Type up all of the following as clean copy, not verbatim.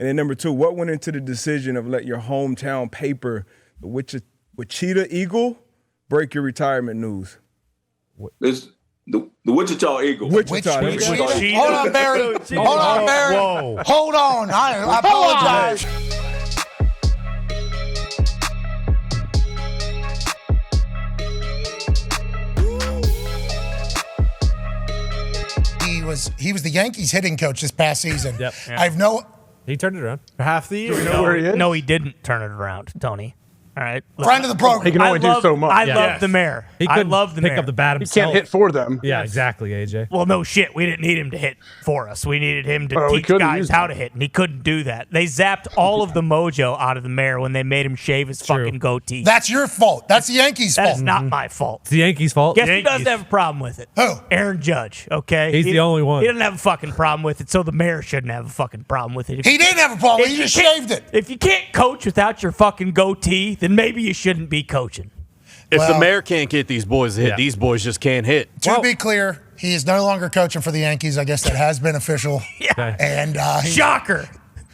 And then number two, what went into the decision of let your hometown paper, the Wichita Eagle, break your retirement news? It's the Wichita Eagle. Wichita. Hold on, Barry. Hold on, Barry. Whoa. Hold on. I apologize. He was the Yankees hitting coach this past season. Yep. Yeah. He turned it around for half the year. No, he didn't turn it around, Tony. All right. Friend of the program. He can only do so much. I love the mayor. He couldn't pick up the bat himself. He can't hit for them. Yeah, exactly, AJ. Well, no shit. We didn't need him to hit for us. We needed him to teach guys how to hit, and he couldn't do that. They zapped all of the mojo out of the mayor when they made him shave his fucking goatee. That's your fault. That's the Yankees' fault. That is not my fault. It's the Yankees' fault. Guess who doesn't have a problem with it? Who? Aaron Judge, okay? He's the only one. He doesn't have a fucking problem with it, so the mayor shouldn't have a fucking problem with it. He didn't have a problem. He just shaved it. If you can't coach without your fucking goatee, then maybe you shouldn't be coaching. If the mayor can't get these boys to hit, these boys just can't hit. To be clear, he is no longer coaching for the Yankees. I guess that has been official. Yeah. And shocker.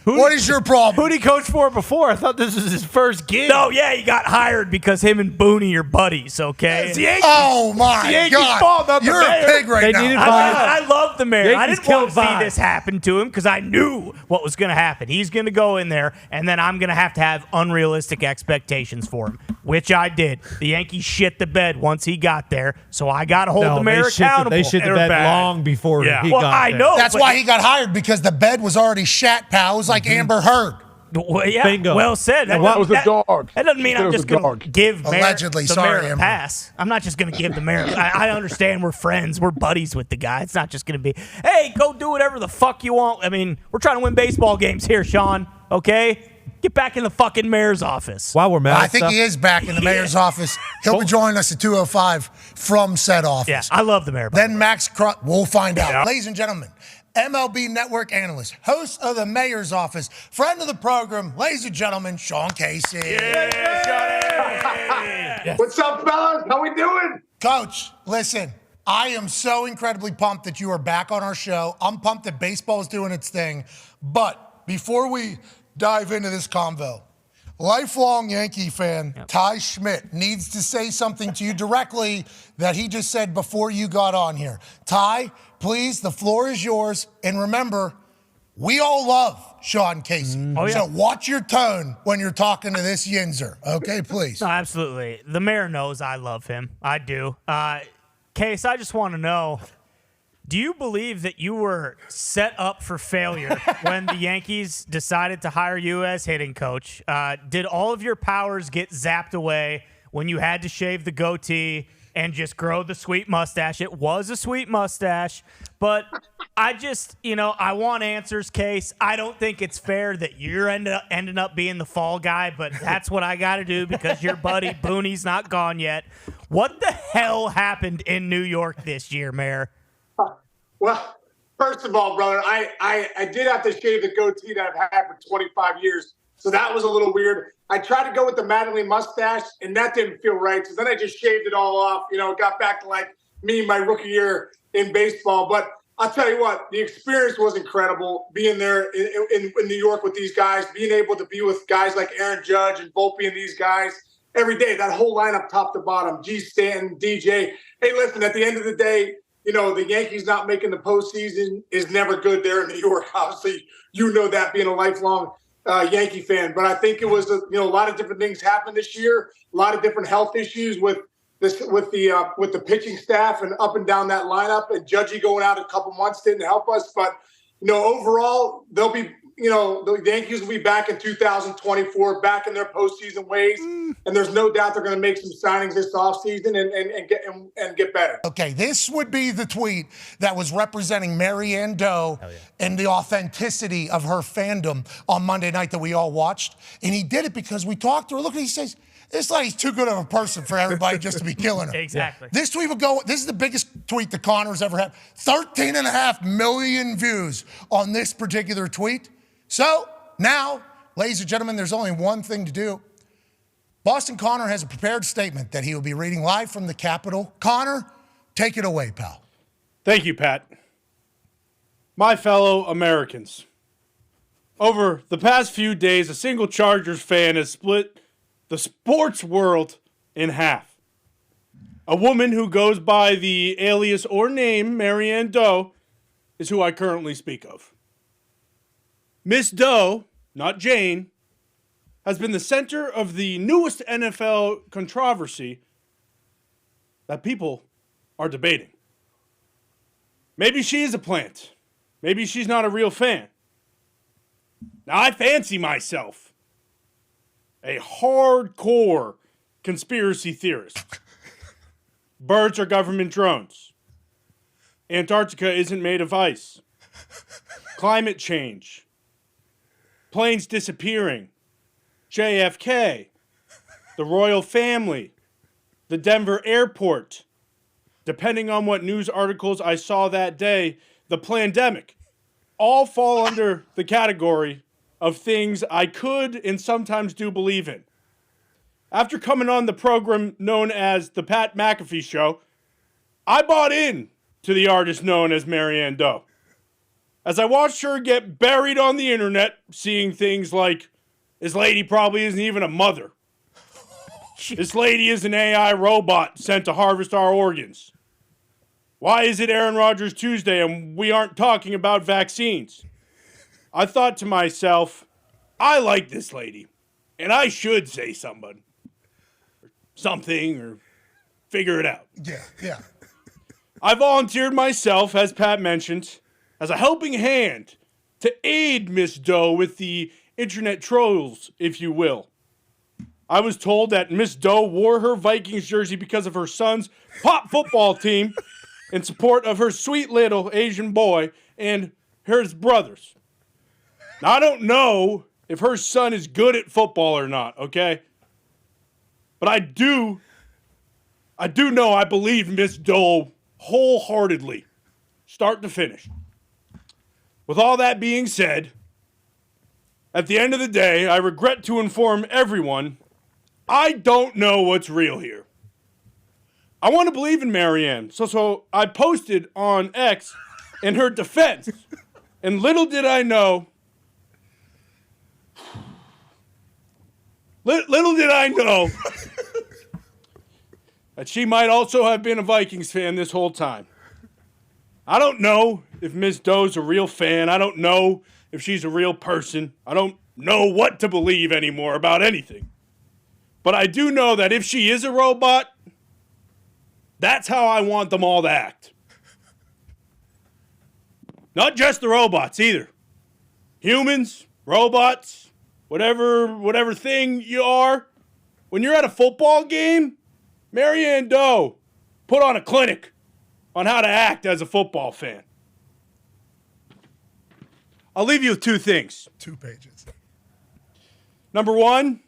What is your problem? Who'd he coach for before? I thought this was his first gig. No, yeah, he got hired because him and Booney are buddies, okay? It's the Yankees. Oh, my the Yankees' God. fault, not You're the mayor. a pig right now. I love the mayor. I Yankees didn't want to killed see Vine. this happen to him because I knew what was going to happen. He's going to go in there, and then I'm going to have unrealistic expectations for him, which I did. The Yankees shit the bed once he got there, so I got to hold the mayor accountable. They shit the bed long before he got there. I know. That's why he got hired, because the bed was already shat, pal. It was like Amber Heard. Well, yeah, Bingo. well said. That was a dog. That doesn't mean I'm just going to give Allegedly, the sorry, mayor a Amber. pass. I'm not just going to give the mayor. I understand we're friends. We're buddies with the guy. It's not just going to be, hey, go do whatever the fuck you want. I mean, we're trying to win baseball games here, Shon, okay? Get back in the fucking mayor's office. While we're mad I think he is back in the mayor's office. He'll be joining us at 2:05 from said office. Yeah, I love the mayor. Then Max we'll find out. Ladies and gentlemen, MLB Network analyst, host of the mayor's office, friend of the program, ladies and gentlemen, Shon Casey. What's up, fellas? How we doing? Coach, listen, I am so incredibly pumped that you are back on our show. I'm pumped that baseball is doing its thing. But before we dive into this convo, lifelong Yankee fan Ty Schmidt needs to say something to you directly that he just said before you got on here. Ty, please, the floor is yours. And remember, we all love Shon Casey. So watch your tone when you're talking to this yinzer. Okay, please. No, absolutely. The mayor knows I love him. I do. Case, I just want to know, do you believe that you were set up for failure when the Yankees decided to hire you as hitting coach? Did all of your powers get zapped away when you had to shave the goatee and just grow the sweet mustache? It was a sweet mustache, but I just, I want answers, Case. I don't think it's fair that you're ending up being the fall guy, but that's what I got to do because your buddy Booney's not gone yet. What the hell happened in New York this year, Mayor? Well, first of all, brother, I did have to shave the goatee that I've had for 25 years, so that was a little weird. I tried to go with the Madeline mustache, and that didn't feel right, so then I just shaved it all off, got back to like me my rookie year in baseball. But I'll tell you what, the experience was incredible, being there in New York with these guys, being able to be with guys like Aaron Judge and Volpe and these guys every day, that whole lineup top to bottom, G. Stanton, DJ. Hey, listen, at the end of the day, the Yankees not making the postseason is never good there in New York. Obviously, that being a lifelong Yankee fan. But I think it was a lot of different things happened this year. A lot of different health issues with the pitching staff and up and down that lineup. And Judgy going out a couple months didn't help us. But overall, they'll be. The Yankees will be back in 2024, back in their postseason ways, and there's no doubt they're going to make some signings this offseason and get better. Okay, this would be the tweet that was representing Maryann Doe and the authenticity of her fandom on Monday night that we all watched. And he did it because we talked to her. Look, he says, this lady's too good of a person for everybody just to be killing her. Exactly. This tweet would go, this is the biggest tweet that Connor's ever had. 13.5 million views on this particular tweet. So now, ladies and gentlemen, there's only one thing to do. Boston Connor has a prepared statement that he will be reading live from the Capitol. Connor, take it away, pal. Thank you, Pat. My fellow Americans, over the past few days, a single Chargers fan has split the sports world in half. A woman who goes by the alias or name Maryann Doe is who I currently speak of. Miss Doe, not Jane, has been the center of the newest NFL controversy that people are debating. Maybe she is a plant. Maybe she's not a real fan. Now, I fancy myself a hardcore conspiracy theorist. Birds are government drones. Antarctica isn't made of ice. Climate change. Planes disappearing. JFK. The royal family. The Denver airport. Depending on what news articles I saw that day, the plandemic. All fall under the category of things I could and sometimes do believe in. After coming on the program known as the Pat McAfee Show, I bought in to the artist known as Maryann Doe. As I watched her get buried on the internet, seeing things like, this lady probably isn't even a mother. This lady is an AI robot sent to harvest our organs. Why is it Aaron Rodgers Tuesday and we aren't talking about vaccines? I thought to myself, I like this lady, and I should say something or figure it out. Yeah. I volunteered myself, as Pat mentioned, as a helping hand to aid Miss Doe with the internet trolls, if you will. I was told that Miss Doe wore her Vikings jersey because of her son's pop football team in support of her sweet little Asian boy and his brothers. Now, I don't know if her son is good at football or not, okay? But I do know I believe Miss Doe wholeheartedly, start to finish. With all that being said, at the end of the day, I regret to inform everyone, I don't know what's real here. I want to believe in Maryann, so I posted on X in her defense, and little did I know that she might also have been a Vikings fan this whole time. I don't know if Miss Doe's a real fan. I don't know if she's a real person. I don't know what to believe anymore about anything. But I do know that if she is a robot, that's how I want them all to act. Not just the robots either. Humans, robots, whatever thing you are. When you're at a football game, Maryann Doe put on a clinic on how to act as a football fan. I'll leave you with two things. 2 pages. Number one,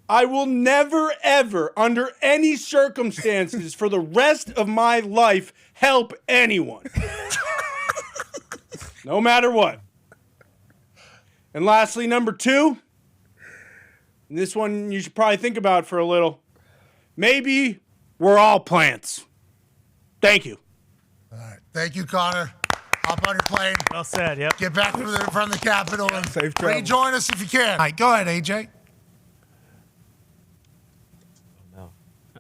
I will never, ever, under any circumstances for the rest of my life, help anyone. No matter what. And lastly, number two, and this one you should probably think about for a little. Maybe we're all plants. Thank you. All right. Thank you, Connor. Hop on your plane. Well said, yep. Get back from the Capitol and Safe travel. rejoin us if you can. All right, go ahead, AJ.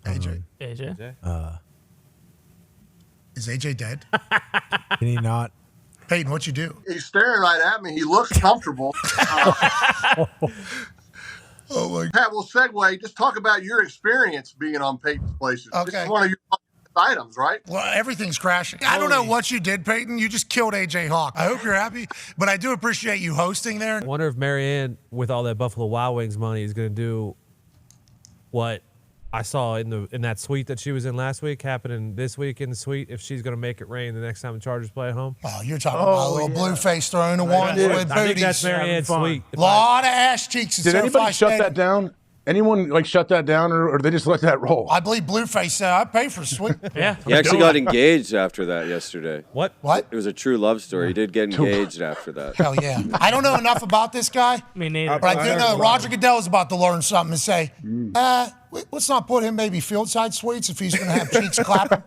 AJ. Is AJ dead? Can he not? Peyton, what'd you do? He's staring right at me. He looks comfortable. Oh, my God. Pat, we'll segue. Just talk about your experience being on Peyton's Places. Okay. This is one of your items, right? Well, everything's crashing. I don't know what you did, Peyton. You just killed AJ Hawk. I hope you're happy, but I do appreciate you hosting there. I wonder if Maryann, with all that Buffalo Wild Wings money, is going to do what I saw in that suite that she was in last week happening this week in the suite. If she's going to make it rain the next time the Chargers play at home. Oh, you're talking about a little blue face throwing the ones with booties. I think that's Maryann's suite. A lot of ass cheeks. Did anybody shut that down? Anyone shut that down, or they just let that roll? I believe Blueface said I'd pay for sweet. Yeah. He actually got engaged after that yesterday. What? It was a true love story. He did get engaged after that. Hell yeah. I don't know enough about this guy. Me neither. But I do know Roger Goodell is about to learn something and say, let's not put him maybe field-side suites if he's going to have cheeks clapping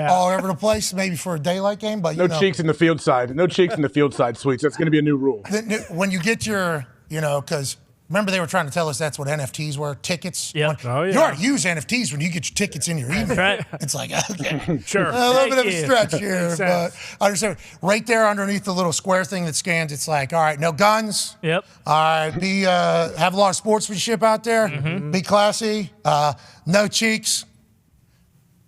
all over the place, maybe for a daylight game. But no cheeks in the field side. No cheeks in the field side suites. That's going to be a new rule. When you get your, because remember they were trying to tell us that's what NFTs were, tickets. Yeah. You already use NFTs when you get your tickets in your email. Right. It's like, okay. Sure. A little bit of a stretch here, but I understand. Right there underneath the little square thing that scans, it's like, all right, no guns. Yep. All right, have a lot of sportsmanship out there. Be classy. No cheeks.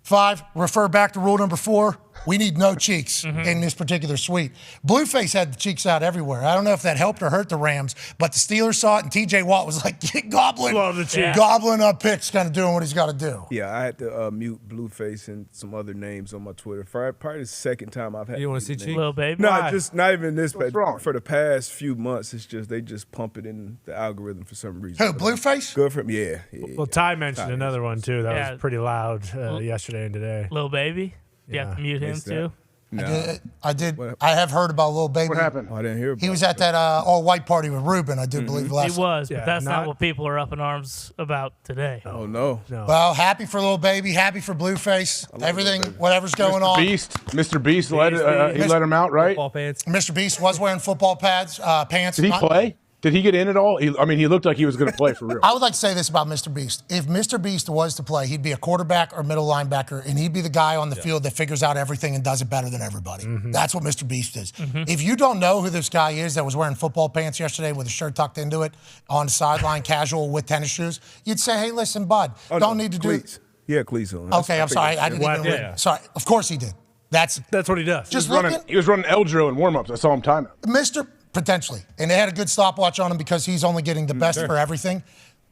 5, refer back to rule number 4. We need no cheeks in this particular suite. Blueface had the cheeks out everywhere. I don't know if that helped or hurt the Rams, but the Steelers saw it, and T.J. Watt was like gobbling up picks, kind of doing what he's got to do. Yeah, I had to mute Blueface and some other names on my Twitter. Probably the second time I've had. You want to see cheeks? Little baby. No, just not even this. But for the past few months, it's just they just pump it in the algorithm for some reason. Who, Blueface? Good for him. Yeah. Well, Ty mentioned another one too. That was pretty loud yesterday and today. Little baby. You have to mute him too. No. I did. I have heard about Lil Baby. What happened? I didn't hear about He was at that all-white party with Ruben, I do believe, last He was, but Yeah, that's not what people are up in arms about today. Oh, no. Well, happy for Lil Baby, happy for Blueface. Everything, whatever's going on. Mr. Beast let him out, right? Football pants. Mr. Beast was wearing football pants. Did he play? Did he get in at all? He looked like he was going to play for real. I would like to say this about Mr. Beast. If Mr. Beast was to play, he'd be a quarterback or middle linebacker, and he'd be the guy on the field that figures out everything and does it better than everybody. That's what Mr. Beast is. If you don't know who this guy is that was wearing football pants yesterday with a shirt tucked into it on the sideline, casual with tennis shoes, you'd say, hey, listen, bud, don't need to cleats. Yeah, cleats on. Okay, I'm sorry. I didn't even read. Sorry. Of course he did. That's what he does. Just he was running El drill in warm-ups. I saw him time it. Mr. Potentially. And they had a good stopwatch on him because he's only getting the best for everything.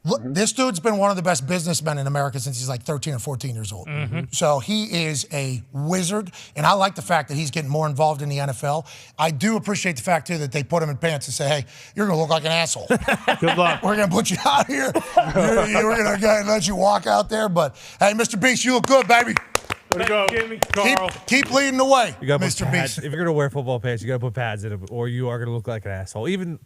Look, this dude's been one of the best businessmen in America since he's like 13 or 14 years old. So he is a wizard, and I like the fact that he's getting more involved in the NFL. I do appreciate the fact, too, that they put him in pants and say, hey, you're going to look like an asshole. Good luck. We're going to put you out here. We're going to let you walk out there. But, hey, Mr. Beast, you look good, baby. Way to go, Jimmy. Carl. Keep leading the way, You gotta put Mr. pads. Beast. If you're gonna wear football pants, you gotta put pads in them, or you are gonna look like an asshole. Even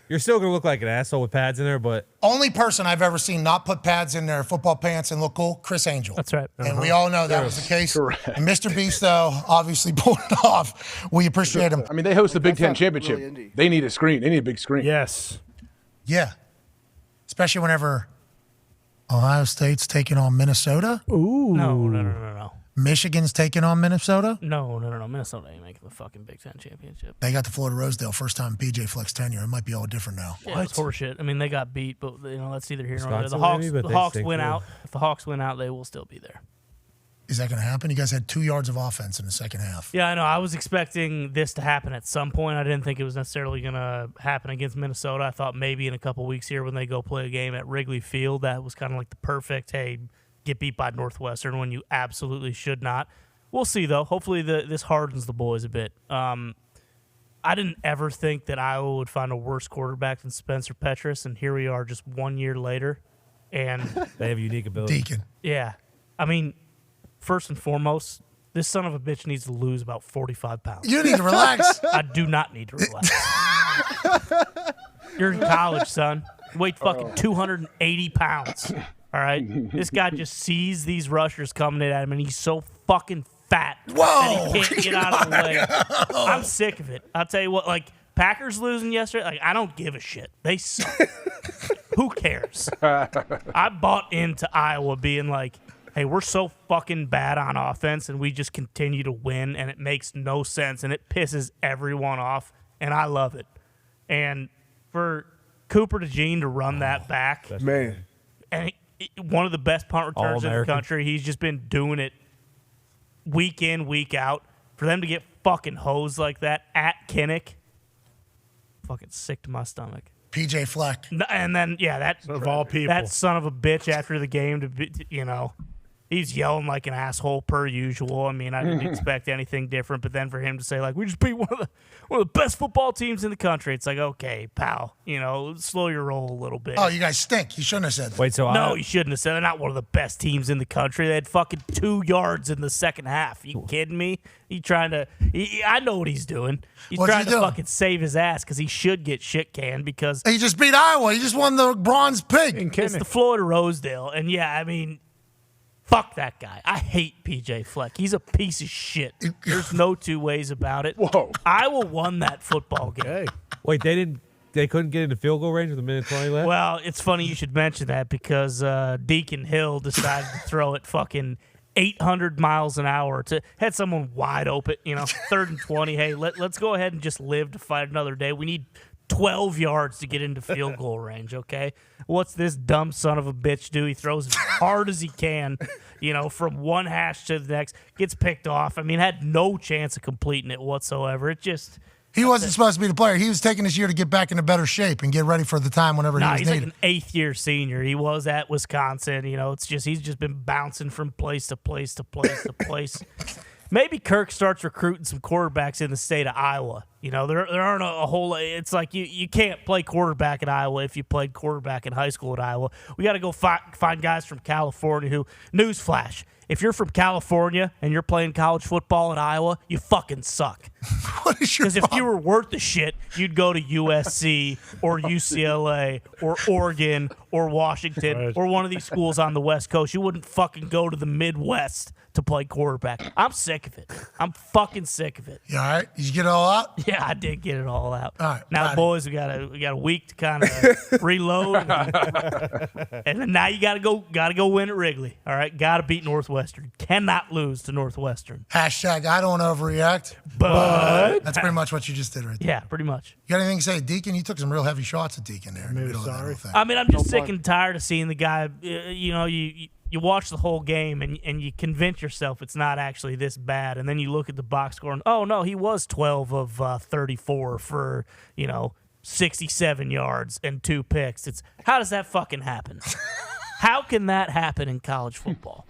you're still gonna look like an asshole with pads in there, but Only person I've ever seen not put pads in their football pants and look cool, Chris Angel. That's right. And we all know that was the case. Correct. And Mr. Beast, though, obviously pulled it off. We appreciate him. I mean, they host the Big Ten Championship. They need a screen. They need a big screen. Yes. Yeah. Especially whenever Ohio State's taking on Minnesota. Ooh. No. Michigan's taking on Minnesota. No. Minnesota ain't making the fucking Big Ten championship. They got the Florida Rosedale first time PJ Fleck's tenure. It might be all different now. Yeah, it's horseshit. I mean, they got beat, but that's neither here nor there. The Wisconsin Hawks, maybe, but the they Hawks stink win too. out. If the Hawks win out, they will still be there. Is that going to happen? You guys had 2 yards of offense in the second half. Yeah, I know. I was expecting this to happen at some point. I didn't think it was necessarily going to happen against Minnesota. I thought maybe in a couple weeks here when they go play a game at Wrigley Field, that was kind of like the perfect, hey, get beat by Northwestern when you absolutely should not. We'll see, though. Hopefully this hardens the boys a bit. I didn't ever think that Iowa would find a worse quarterback than Spencer Petras, and here we are just 1 year later. And they have unique ability. Deacon. yeah, I mean, first and foremost, this son of a bitch needs to lose about 45 pounds. You need to relax. I do not need to relax. You're in college, son. You weigh fucking 280 pounds. All right? This guy just sees these rushers coming at him, and he's so fucking fat that he can't get out of the way. I'm sick of it. I'll tell you what, like, Packers losing yesterday, like, I don't give a shit. They suck. Who cares? I bought into Iowa being like, hey, we're so fucking bad on offense, and we just continue to win, and it makes no sense, and it pisses everyone off, and I love it. And for Cooper DeJean to run that back, Man. and one of the best punt returns in the country, he's just been doing it week in, week out. For them to get fucking hosed like that at Kinnick, fucking sick to my stomach. PJ Fleck. And then, yeah, that Of all people. that son of a bitch after the game to be, he's yelling like an asshole per usual. I mean, I didn't expect anything different. But then for him to say, like, we just beat one of the best football teams in the country, it's like, okay, pal, slow your roll a little bit. Oh, you guys stink. You shouldn't have said that. Wait, so No, you shouldn't have said they're not one of the best teams in the country. They had fucking 2 yards in the second half. You kidding me? I know what he's doing. He's What's trying he to doing? fucking save his ass because he should get shit canned because He just beat Iowa. He just won the Bronze Pig. it's the Florida Rosedale. And yeah, I mean, fuck that guy. I hate PJ Fleck. He's a piece of shit. There's no two ways about it. Whoa. Iowa won that football game. Hey. Wait, they couldn't get into field goal range with a minute 20 left? Well, it's funny you should mention that because Deacon Hill decided to throw it fucking 800 miles an hour had someone wide open, 3rd and 20. Hey, let's go ahead and just live to fight another day. We need 12 yards to get into field goal range, okay? What's this dumb son of a bitch do? He throws as hard as he can, from one hash to the next, gets picked off. I mean, had no chance of completing it whatsoever. It just... He wasn't supposed to be the player. He was taking this year to get back into better shape and get ready for the time whenever he was he's needed. like an 8th-year senior. He was at Wisconsin. He's just been bouncing from place to place to place to place. Maybe Kirk starts recruiting some quarterbacks in the state of Iowa. There aren't a whole. It's like you can't play quarterback at Iowa if you played quarterback in high school at Iowa. We got to go find guys from California who. Newsflash: if you're from California and you're playing college football at Iowa, you fucking suck. What is your Because if you were worth the shit, you'd go to USC or UCLA or Oregon or Washington or one of these schools on the West Coast. You wouldn't fucking go to the Midwest to play quarterback. I'm sick of it. I'm fucking sick of it. You all right? Did you get it all out? Yeah, I did get it all out. All right, now, got it. boys, we got a week to kind of reload, and then now you got to go win at Wrigley. All right, got to beat Northwestern. Cannot lose to Northwestern. Hashtag I don't overreact. But That's pretty much what you just did right there. yeah, pretty much. You got anything to say, Deacon? You took some real heavy shots at Deacon there. In the middle of that whole thing. I mean, I'm just sick and tired of seeing the guy. You watch the whole game and you convince yourself it's not actually this bad, and then you look at the box score and oh no, he was 12 of 34 for 67 yards and 2 picks. How does that fucking happen? How can that happen in college football?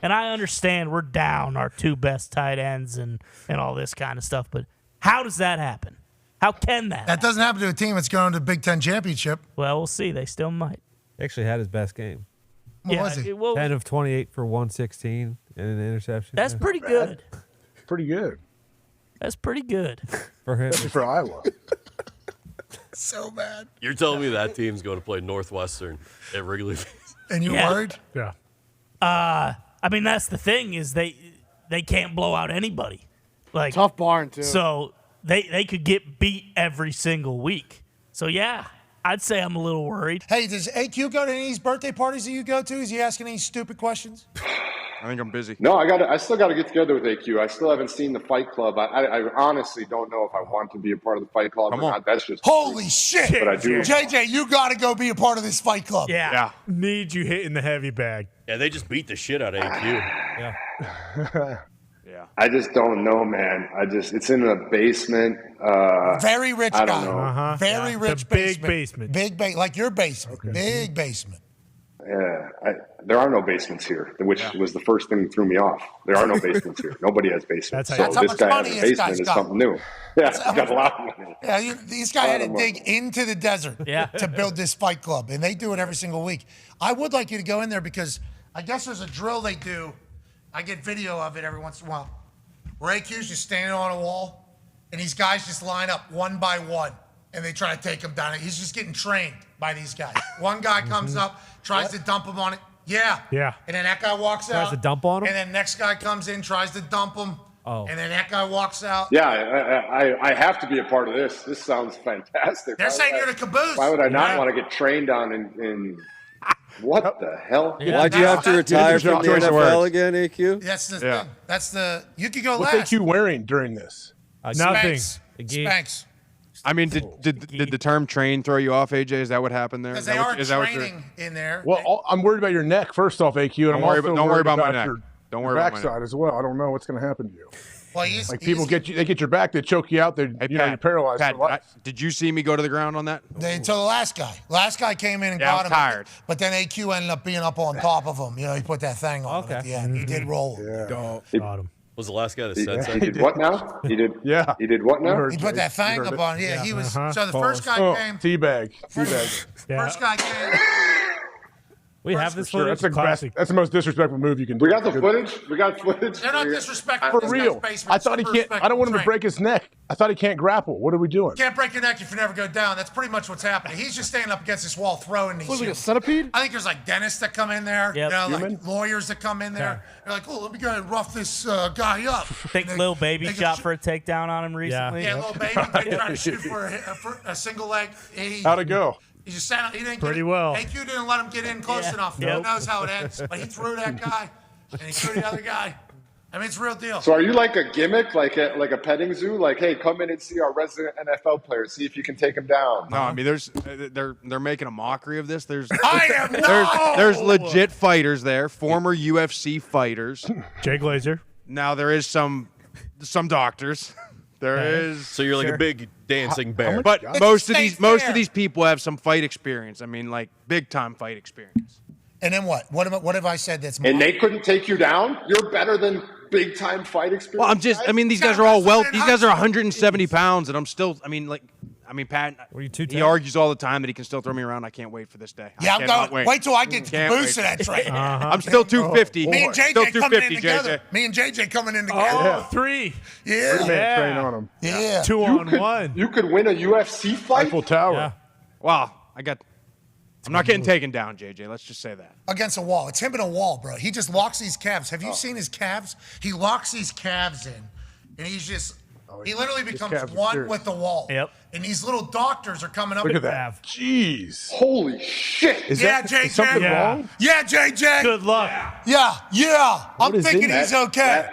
And I understand we're down our 2 best tight ends and all this kind of stuff, but how does that happen? How can that? That doesn't happen to a team that's going to the Big Ten championship. Well, we'll see. They still might. He actually had his best game. What was he? 10 of 28 for 116 and an interception. That's pretty good. Pretty good. That's pretty good. For him. Especially for Iowa. So bad. You're telling me that team's going to play Northwestern at Wrigley Field? And you worried? Yeah. I mean, that's the thing is they can't blow out anybody. Like tough barn too. So they could get beat every single week. So yeah, I'd say I'm a little worried. Hey, does AQ go to any of these birthday parties that you go to? Is he asking any stupid questions? I think I'm busy. No, I still got to get together with AQ. I still haven't seen the Fight Club. I honestly don't know if I want to be a part of the Fight Club or not. That's just holy shit. But I do. JJ, you got to go be a part of this Fight Club. Yeah. Need you hitting the heavy bag. Yeah, they just beat the shit out of AQ. Yeah. Yeah. I just don't know, man. It's in a basement. Very rich I guy. don't know. Very rich big basement. Big like your basement. Okay. Big basement. Yeah, there are no basements here, which was the first thing that threw me off. There are no basements here. Nobody has basements. That's so how this much guy money has a this guy's basement is got. something new. Yeah, he's got a lot of money. Yeah, these guys had to dig into the desert to build this Fight Club, and they do it every single week. I would like you to go in there because I guess there's a drill they do. I get video of it every once in a while. Where AQ's just standing on a wall, and these guys just line up one by one, and they try to take him down. He's just getting trained by these guys. One guy comes up, tries to dump him on it. Yeah. And then that guy walks out. Tries to dump on him? And then next guy comes in, tries to dump him. Oh. And then that guy walks out. Yeah, I have to be a part of this. This sounds fantastic. They're saying you're the caboose. Why would I not want to get trained on in what the hell? Why'd you have to retire from the NFL again, AQ? That's the thing. That's the. You could go What's last. AQ wearing during this? Nothing. Spanx. I mean, did the term train throw you off, AJ? Is that what happened there? Because they are training in there. Well, I'm worried about your neck, first off, AQ. And Don't worry about my neck. Your Don't worry about my backside neck. as well. I don't know what's going to happen to you. Well, people get your back, they choke you out, you're paralyzed. Pat, did you see me go to the ground on that? So the last guy came in and got him. Tired. But then AQ ended up being up on top of him. He put that thing on him at the end. He did roll. Yeah. Got him. Was the last guy that said that? He did what now? He did. Yeah. He did what now? He put that thing up on. Yeah, he was. So the first guy came. Teabag. First guy came. We have this Sure, footage. that's the most disrespectful move you can do. We got the footage. We got footage. They're not disrespectful. For real. I thought he can't. I don't want him to break his neck. I thought he can't grapple. What are we doing? Can't break your neck if you never go down. That's pretty much what's happening. He's just standing up against this wall, throwing these. What, like a centipede? I think there's like dentists that come in there. Yep. Like lawyers that come in there. They're like, oh, let me go and rough this guy up. Think Lil Baby shot for a takedown on him recently. Yeah, Lil Baby. They tried to shoot for a single leg. How'd it go? He just sat. He didn't Pretty well. AQ didn't let him get in close enough. He knows how it ends. But he threw that guy, and he threw the other guy. I mean, it's a real deal. So are you like a gimmick, like a petting zoo? Like, hey, come in and see our resident NFL player. See if you can take him down. No, I mean, they're making a mockery of this. There's legit fighters there, former UFC fighters. Jay Glazer. Now there is some doctors. There is. So you're like a big dancing bear. But most of these people have some fight experience. I mean, like big time fight experience. And then what? What have I said that's And they couldn't take you down? You're better than big time fight experience. Well, these guys are all these guys are 170 pounds, and I'm still. Pat. He argues all the time that he can still throw me around. I can't wait for this day. Yeah, I'm going. Wait till I get to the boost of that train. I'm still 250. Me and JJ coming in together. Me and JJ coming in together. Oh, 3. Yeah. 3-man train on him. Yeah. 2 on 1. You could win a UFC fight? Eiffel Tower. Yeah. Wow, I'm not getting taken down, JJ. Let's just say that. Against a wall. It's him in a wall, bro. He just locks these calves. Have you seen his calves? He locks these calves in, and he's just. He literally becomes one with the wall. Yep. And these little doctors are coming up. Look at that. Jeez. Holy shit. Is JJ. something wrong? Yeah, JJ. Good luck. Yeah. I'm thinking he's okay.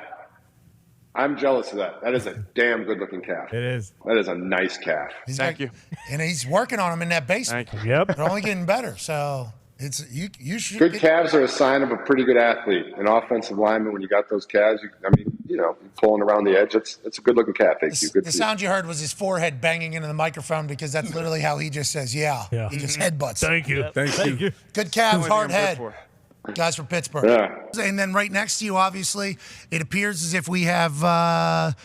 I'm jealous of that. That is a damn good-looking calf. It is. That is a nice calf. Thank you. And he's working on them in that basement. Thank you. Yep. They're only getting better. So it's you should. Good calves are a sign of a pretty good athlete. An offensive lineman, when you got those calves, you're pulling around the edge. It's a good-looking calf. The sound you heard was his forehead banging into the microphone because that's literally how he just says, yeah. He just headbutts. Thank you. Thank you. Good calves, hard head. Guys from Pittsburgh. Yeah. And then right next to you, obviously, it appears as if we have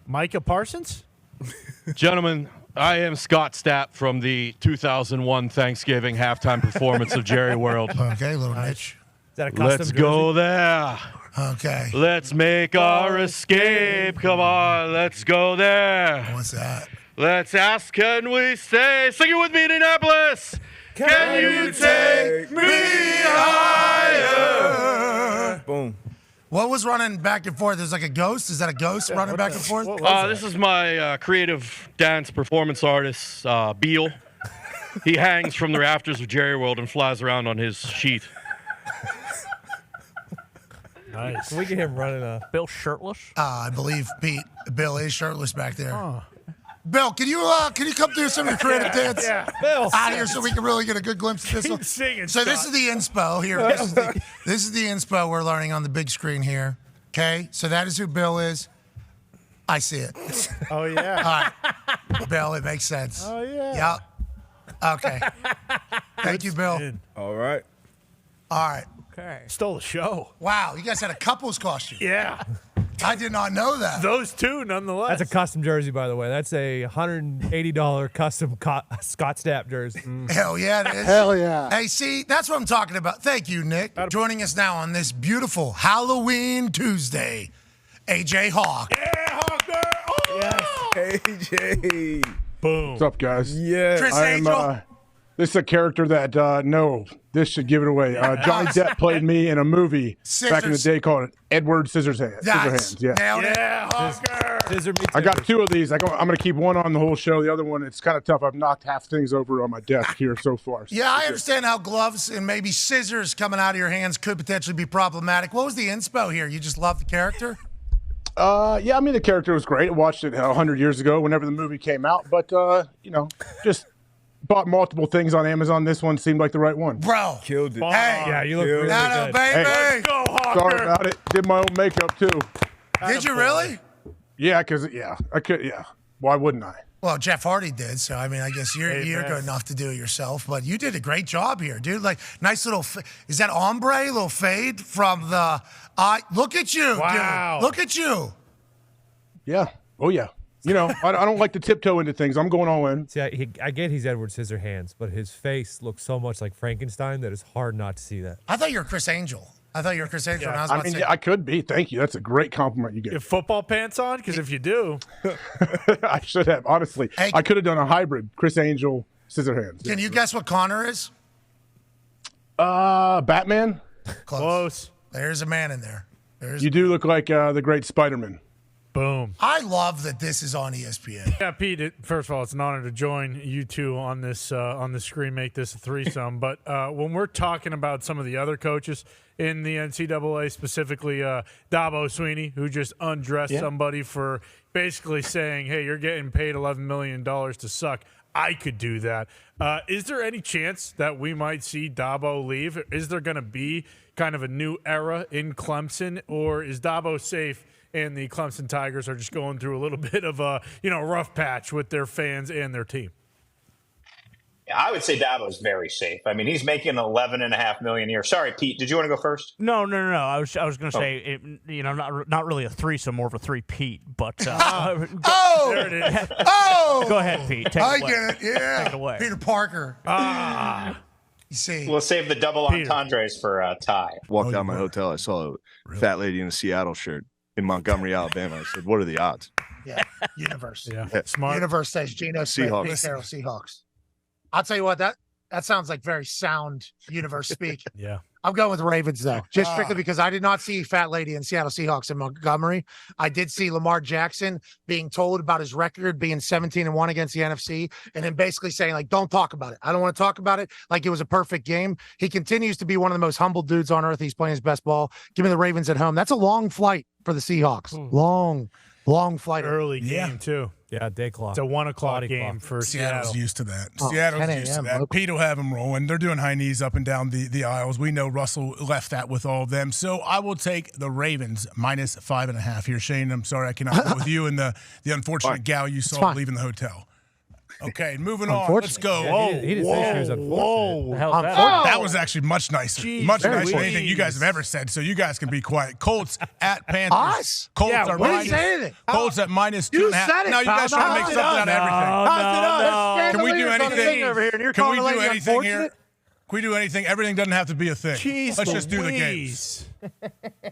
Micah Parsons? Gentlemen, I am Scott Stapp from the 2001 Thanksgiving halftime performance of Jerry World. Okay, little niche. Is that a custom Let's go there. Okay. Let's make our escape. Come on, let's go there. What's that? Let's ask, can we say, sing it with me, Indianapolis. Can you take me higher? Boom. What was running back and forth? There's like a ghost? Is that a ghost running back and forth? This is my creative dance performance artist, Beal. He hangs from the rafters of Jerry World and flies around on his sheet. Nice. Can we get him running a Bill shirtless? I believe Bill is shirtless back there. Oh. Bill, can you come through some of your creative dance? Yeah. Bill, out here so we can really get a good glimpse of this one. Singing, so this is the inspo here. This is the inspo we're learning on the big screen here. Okay, so that is who Bill is. I see it. Oh yeah. All right, Bill, it makes sense. Oh yeah. Yep. Okay. Thank you, Bill. All right. All right. Okay. Stole the show. Wow, you guys had a couple's costume. Yeah. I did not know that. Those two, nonetheless. That's a custom jersey, by the way. That's a $180 custom Scott Stapp jersey. Hell yeah, it is. Hell yeah. Hey, see, that's what I'm talking about. Thank you, Nick. Joining us now on this beautiful Halloween Tuesday, AJ Hawk. Yeah, Hawker. Oh! Yes. AJ. Boom. What's up, guys? Yeah. Chris I am. Angel. This is a character that this should give it away. Johnny Depp played me in a movie back in the day called Edward Scissorhands. Yeah. Nailed it. Yeah, Hawker. I got 2 of these. I'm going to keep one on the whole show. The other one, it's kind of tough. I've knocked half things over on my desk here so far. Yeah, I understand how gloves and maybe scissors coming out of your hands could potentially be problematic. What was the inspo here? You just love the character? Yeah, I mean, the character was great. I watched it 100 years ago whenever the movie came out. But, just bought multiple things on Amazon. This one seemed like the right one. Bro. Killed it. Hey. Yeah, you look really good. Baby. Hey, Go, Hawker. sorry about it. Did my own makeup, too. Did you really? Yeah, because I could. Yeah, why wouldn't I? Well, Jeff Hardy did, so I mean, I guess you're good enough to do it yourself. But you did a great job here, dude. Like, nice little. Is that ombre? Little fade from the eye. Look at you, dude. Look at you. Yeah. Oh yeah. You know, I don't like to tiptoe into things. I'm going all in. See, I get he's Edward Scissorhands, but his face looks so much like Frankenstein that it's hard not to see that. I thought you were Chris Angel. I I could be. Thank you. That's a great compliment you get. You have football pants on? Because if you do. I should have, honestly. Hey, I could have done a hybrid. Chris Angel, Scissorhands. Can you guess what Connor is? Batman? Close. There's a man in there. You do look like the great Spider-Man. Boom. I love that this is on ESPN. Yeah, Pete, first of all, it's an honor to join you two on this on the screen, make this a threesome. But when we're talking about some of the other coaches in the NCAA, specifically Dabo Sweeney, who just undressed somebody for basically saying, hey, you're getting paid $11 million to suck. I could do that. Is there any chance that we might see Dabo leave? Is there going to be kind of a new era in Clemson, or is Dabo safe and the Clemson Tigers are just going through a little bit of a rough patch with their fans and their team? Yeah, I would say Dabo's very safe. I mean, he's making $11.5 million a year. Sorry, Pete, did you want to go first? No. I was going to say, not really a threesome, more of a three-Pete, but there it is. Go ahead, Pete. Take it away. Get it. Yeah. Take it away. Peter Parker. You see, we'll save the double entendres for Ty. Walked out of my hotel. I saw a fat lady in a Seattle shirt in Montgomery, Alabama. I said, "What are the odds?" Yeah, universe. Yeah, smart. Universe says Geno Smith, Seahawks. Pete Carroll, Seahawks. I'll tell you what, that sounds like very sound universe speak. Yeah. I'm going with Ravens, though, just strictly because I did not see Fat Lady in Seattle Seahawks in Montgomery. I did see Lamar Jackson being told about his record being 17-1 against the NFC, and then basically saying, like, don't talk about it. I don't want to talk about it like it was a perfect game. He continues to be one of the most humble dudes on earth. He's playing his best ball. Give me the Ravens at home. That's a long flight for the Seahawks. Long flight. Early game, too. Yeah, day clock. It's a 1 o'clock game clock. for Seattle's Seattle. used to that. Oh, Seattle's 10 used to a.m., that. local. Pete will have them rolling. They're doing high knees up and down the aisles. We know Russell left that with all of them. So I will take the Ravens minus 5.5 here. Shane, I'm sorry I cannot go with you and the unfortunate gal you saw leaving the hotel. Okay, moving on. Let's go. He didn't say she was unfortunate. The hell is that? That was actually much nicer. Much nicer than anything you guys have ever said, so you guys can be quiet. Colts at Panthers. Us? Colts Yeah, are we didn't minus. say anything. Colts at minus You 2.5. said it, Now you guys pal. trying to make something out of everything. Can we do anything? Over here, and you're Can we calling do a lady anything here? unfortunate? Can we do anything? Everything doesn't have to be a thing. Jeez Let's just do the Louise. games.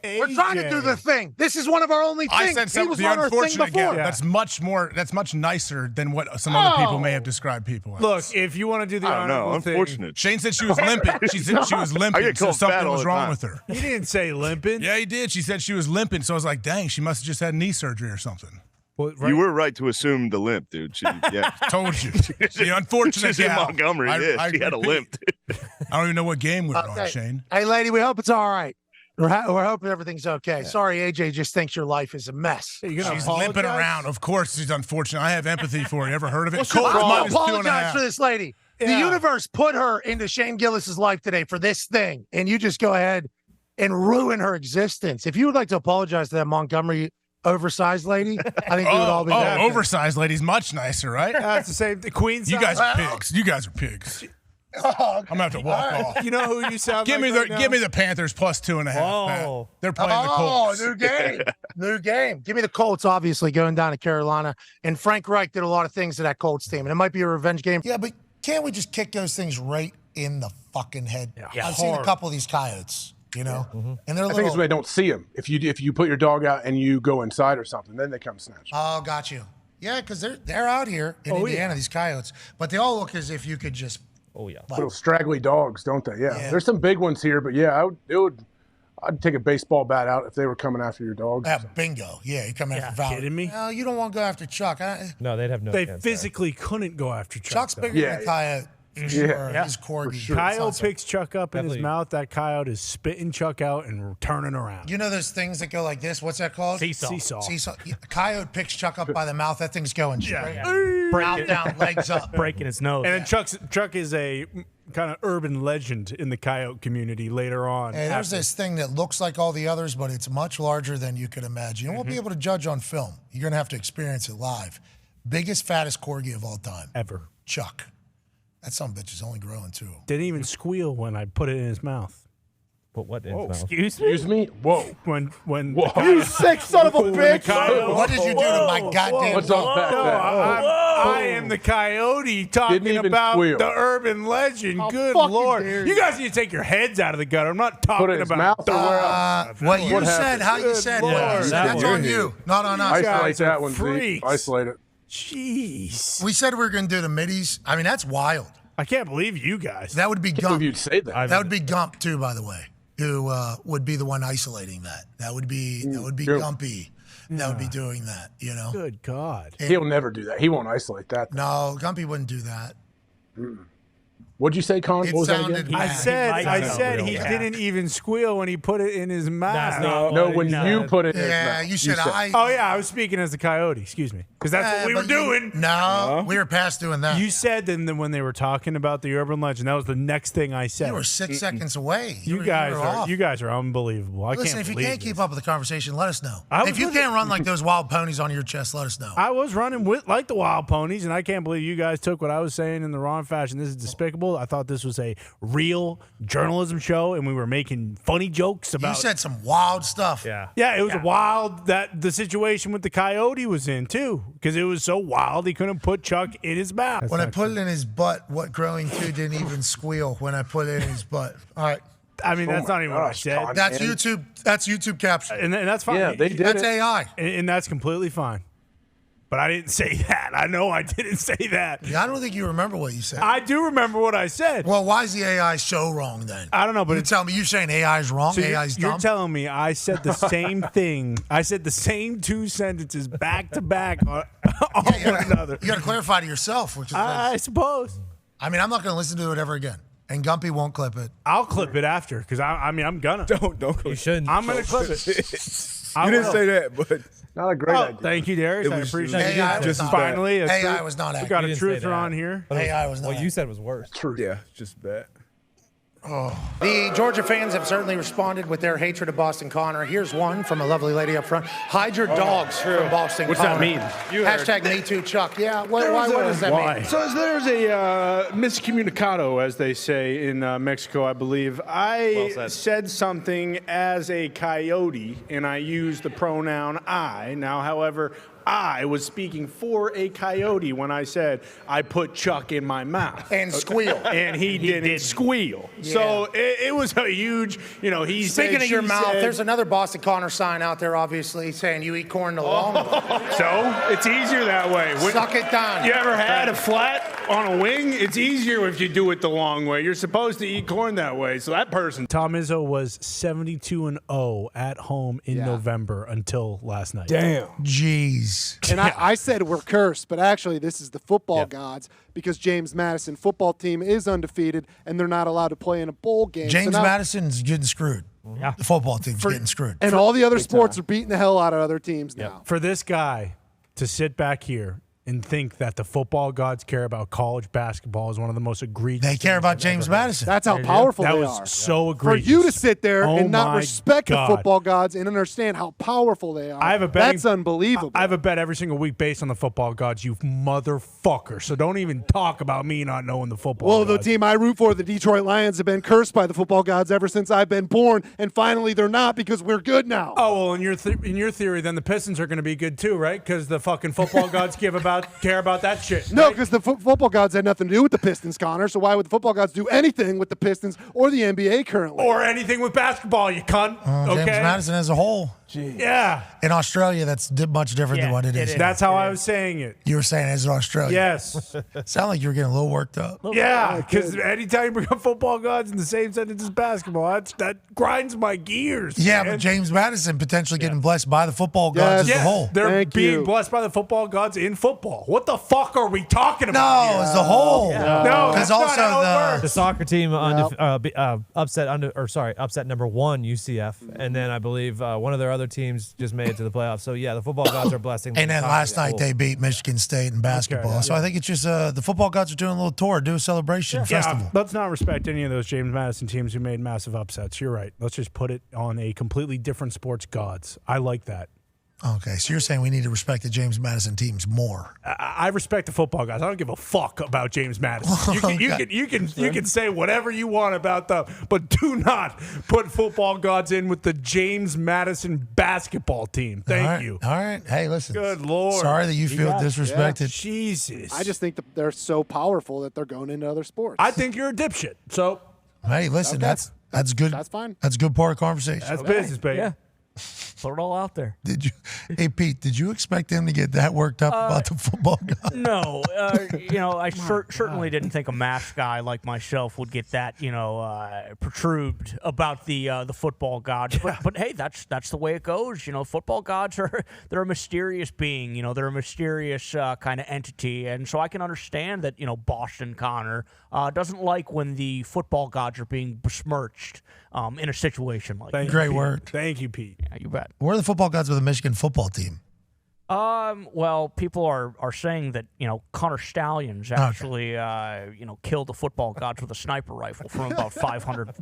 We're trying to do the thing. This is one of our only things. I said He something. was The on our thing unfortunate before. gal. That's much more. That's much nicer than what some other people may have described people as. Look, if you want to do the I don't know. honorable thing. Unfortunate. Shane said she was limping. She said she was I limping, get so called fat something all was the wrong time. with her. He didn't say limping. Yeah, he did. She said she was limping, so I was like, dang, she must have just had knee surgery or something. Well, You were right to assume the limp, dude. Yeah. Told you. The unfortunate She's in gal. Montgomery. She had a limp. I don't even know what game we were on, Shane. Hey, lady, we hope it's all right. We're hoping everything's okay. Sorry, AJ just thinks your life is a mess. She's limping around. Of course, she's unfortunate. I have empathy for her. You ever heard of it? Well, Colts I minus apologize 2.5. for this lady. The universe put her into Shane Gillis's life today for this thing, and you just go ahead and ruin her existence. If you would like to apologize to that Montgomery oversized lady, I think we would all be happy. Oversized lady's much nicer, right? That's the same. The Queen. You guys are pigs. You guys are pigs. I'm gonna have to walk off. You know who you sound Give like me right the now? give me the Panthers plus 2.5. Whoa. They're playing the Colts. New game. New game. Give me the Colts, obviously, going down to Carolina. And Frank Reich did a lot of things to that Colts team, and it might be a revenge game. Yeah, but can't we just kick those things right in the fucking head? Yeah. I've seen a couple of these coyotes, and they're I think little. it's why I don't see them. If you put your dog out and you go inside or something, then they come snatch. Oh, got you. Yeah, because they're out here in Indiana, these coyotes, but they all look as if you could just. Oh yeah. Little straggly dogs, don't they? Yeah. There's some big ones here, but yeah, I'd take a baseball bat out if they were coming after your dogs. Bingo. Yeah, you come after Val. Kidding me? No, you don't want to go after Chuck. No, they'd have no They chance. physically couldn't go after Chuck. Chuck's bigger than a coyote. For sure. He's corgi. Coyote picks Chuck up in his Definitely. mouth. That coyote is spitting Chuck out and turning around. You know those things that go like this? What's that called? Seesaw. Coyote picks Chuck up by the mouth. That thing's going straight. Mouth down, legs up. breaking his nose. And then Chuck is a kind of urban legend in the Coyote community later on. Hey, there's this thing that looks like all the others, but it's much larger than you could imagine. You won't be able to judge on film. You're going to have to experience it live. Biggest, fattest corgi of all time. Ever. Chuck. That son of a bitch is only growing, too. Didn't even squeal when I put it in his mouth. But what in his mouth? Excuse me? Whoa. When You sick son of a bitch! What did you do to my goddamn What's up, dog? I am the Coyote talking about squeal. the urban legend. How Good fucking Lord. dare You guys need to take your heads out of the gutter. I'm not talking Put it in his about mouth or where else? What you What said, happened? how you said, what Lord. you said, That that's one. on you, not on us. Isolate that one, freaks. Z. Isolate it. Jeez. We said we were going to do the middies. I mean, that's wild. I can't believe you guys. That would be If Gump. you'd say that. That would be Gump, too, by the way, who would be the one isolating that. That would be True. Gumpy. That would be doing that, you know? Good God. He'll never do that. He won't isolate that. No, Gumpy wouldn't do that. What'd you say, Con? It What was that sounded again? bad. I said he didn't even squeal when he put it in his mouth. No, when you put it in his Yeah, mouth. you said I. Oh, yeah, I was speaking as the Coyote. Excuse me. Because that's what we were doing. No, we were past doing that. You said then when they were talking about the urban legend, that was the next thing I said. You were 6 seconds away. You were guys off. are unbelievable. I Listen, can't if you believe can't this. keep up with the conversation, let us know. I was If you looking- can't run like those wild ponies on your chest, let us know. I was running like the Wild Ponies, and I can't believe you guys took what I was saying in the wrong fashion. This is despicable. I thought this was a real journalism show, and we were making funny jokes about. You said some wild stuff. Yeah. Yeah, it was wild that the situation with the Coyote was in too, because it was so wild he couldn't put Chuck in his mouth. When I put it in his butt, what growing two didn't even squeal when I put it in his butt. All right. I mean, that's not even what I said. Con. That's YouTube. That's YouTube caption. And that's fine. Yeah, they did That's it. AI. And that's completely fine. But I didn't say that. I know I didn't say that. Yeah, I don't think you remember what you said. I do remember what I said. Well, why is the AI so wrong then? I don't know, but you tell me you're saying AI is wrong. So AI's you're dumb. telling me I said the same thing. I said the same two sentences back to back on one another. You got to clarify to yourself, which is. I suppose. I mean, I'm not going to listen to it ever again. And Gumpy won't clip it. I'll clip it after because I'm gonna. Don't clip You shouldn't. I'm gonna clip it. You didn't say that, but Not a great Oh, idea. thank you, Darius. It I was appreciate just- it. AI was just not as bad. Finally, AI was not we accurate. got You a didn't say truther that. on here. AI was not. What you said was worse. yeah, just bad. The Georgia fans have certainly responded with their hatred of Boston Connor. Here's one from a lovely lady up front. Hide your dogs from Boston What's Connor. that mean? Hashtag MeTooChuck. Yeah, what does that mean? So there's a miscommunicado, as they say in Mexico, I believe. I said something as a coyote, and I used the pronoun I. Now, however, I was speaking for a coyote when I said I put Chuck in my mouth. And squeal. And he didn't squeal. Yeah. So it was a huge, he Speaking said, of your she mouth, said. there's another Boston Connor sign out there, obviously, saying you eat corn the long way. So it's easier that way. Suck it down. You ever had a flat on a wing? It's easier if you do it the long way. You're supposed to eat corn that way. So that person. Tom Izzo was 72-0 at home in November until last night. Damn. Jeez. And I said we're cursed, but actually this is the football gods because James Madison football team is undefeated and they're not allowed to play in a bowl game. James So now- Madison's getting screwed. Yeah. The football team's getting screwed. And all the other sports are beating the hell out of other teams now. For this guy to sit back here and think that the football gods care about college basketball is one of the most egregious. They care about James Madison. That's how powerful that they was are. so For egregious. you to sit there Oh and not my respect God. the football gods and understand how powerful they are, I have a betting, that's unbelievable. I have a bet every single week based on the football gods, you motherfucker. So don't even talk about me not knowing the football Well, the gods. team I root for, the Detroit Lions, have been cursed by the football gods ever since I've been born, and finally they're not because we're good now. Oh, well, in your theory, then the Pistons are going to be good too, right? Because the fucking football gods care about that shit. No, right? because the football gods had nothing to do with the Pistons, Connor. So why would the football gods do anything with the Pistons or the NBA currently? Or anything with basketball, you cunt. James Okay. Madison as a whole. Yeah. In Australia, that's much different than what it is. That's how I was saying it. You were saying as in Australia. Yes. Sound like you were getting a little worked up. Yeah, because anytime you bring up football gods in the same sentence as basketball, that grinds my gears. Yeah, man. but James Madison potentially getting blessed by the football gods as a whole. They're being blessed by the football gods in football. What the fuck are we talking about? No, as a whole. No, that's also not how it works. The soccer team upset number 1 UCF, and then I believe one of their other other teams just made it to the playoffs. So yeah, the football gods are blessing. And then last night they beat Michigan State in basketball. Okay, so I think it's just the football gods are doing a little tour, do a celebration festival. Let's not respect any of those James Madison teams who made massive upsets. You're right. Let's just put it on a completely different sports gods. I like that. Okay, so you're saying we need to respect the James Madison teams more. I respect the football guys. I don't give a fuck about James Madison. You can say whatever you want about them, but do not put football gods in with the James Madison basketball team. Thank you. All right. Hey, listen. Good Lord. Sorry that you feel disrespected. Jesus. I just think that they're so powerful that they're going into other sports. I think you're a dipshit. So, hey, listen. Okay. That's good. That's fine. That's a good part of conversation. That's business, baby. Yeah. Put it all out there. Hey, Pete, did you expect them to get that worked up about the football guy? No, I certainly didn't think a math guy like myself would get that, protruded about the football gods. But hey, that's the way it goes. Football gods they're a mysterious being. They're a mysterious kind of entity, and so I can understand that Boston Connor doesn't like when the football gods are being besmirched in a situation like that. Great word. Thank you, Pete. Yeah, you bet. Where are the football gods with the Michigan football team? Well, people are saying that Connor Stallions actually killed the football gods with a sniper rifle from about 500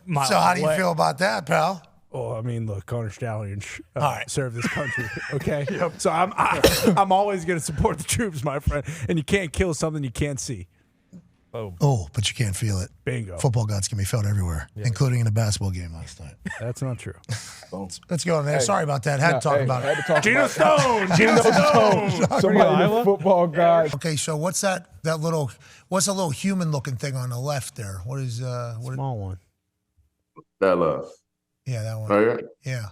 miles. So how do you away. feel about that, pal? Oh, I mean, look, Connor Stallions All right. serve this country, okay? So I'm always going to support the troops, my friend. And you can't kill something you can't see. Boom. Oh, but you can't feel it. Bingo. Football gods can be felt everywhere, including in a basketball game last night. That's not true. Let's go on there. Sorry about that. Had to talk about it. Gino Stone. Gino Stone. Somebody in the football guy. Okay, so what's that little? What's a little human-looking thing on the left there? What is small one? That love. Yeah, that one. Oh, yeah?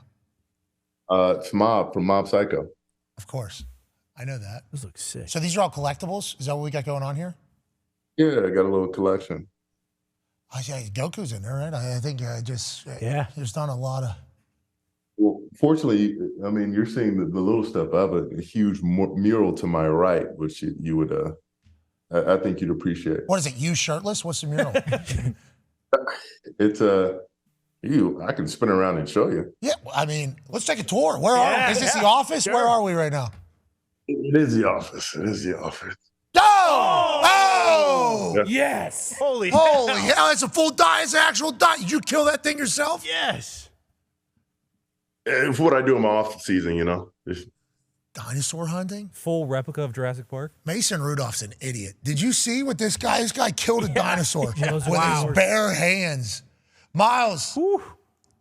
Yeah, It's Mob from Mob Psycho. of course. I know that. This looks sick. So these are all collectibles? Is that what we got going on here? Yeah, I got a little collection. Oh, yeah, Goku's in there, right? I think there's done a lot of. Well, fortunately, I mean, you're seeing the little stuff. I have a huge mural to my right, which you would, I think you'd appreciate. What is it? You shirtless? What's the mural? It's I can spin around and show you. Yeah, I mean, let's take a tour. Where are we? Is this the office? Sure. Where are we right now? It is the office. It is the office. Oh! Yeah. Yes. Holy hell! It's a full die. It's an actual die. Did you kill that thing yourself? Yes. It's what I do in my off season, Just dinosaur hunting? Full replica of Jurassic Park? Mason Rudolph's an idiot. Did you see what this guy? This guy killed a dinosaur with his bare hands. Miles.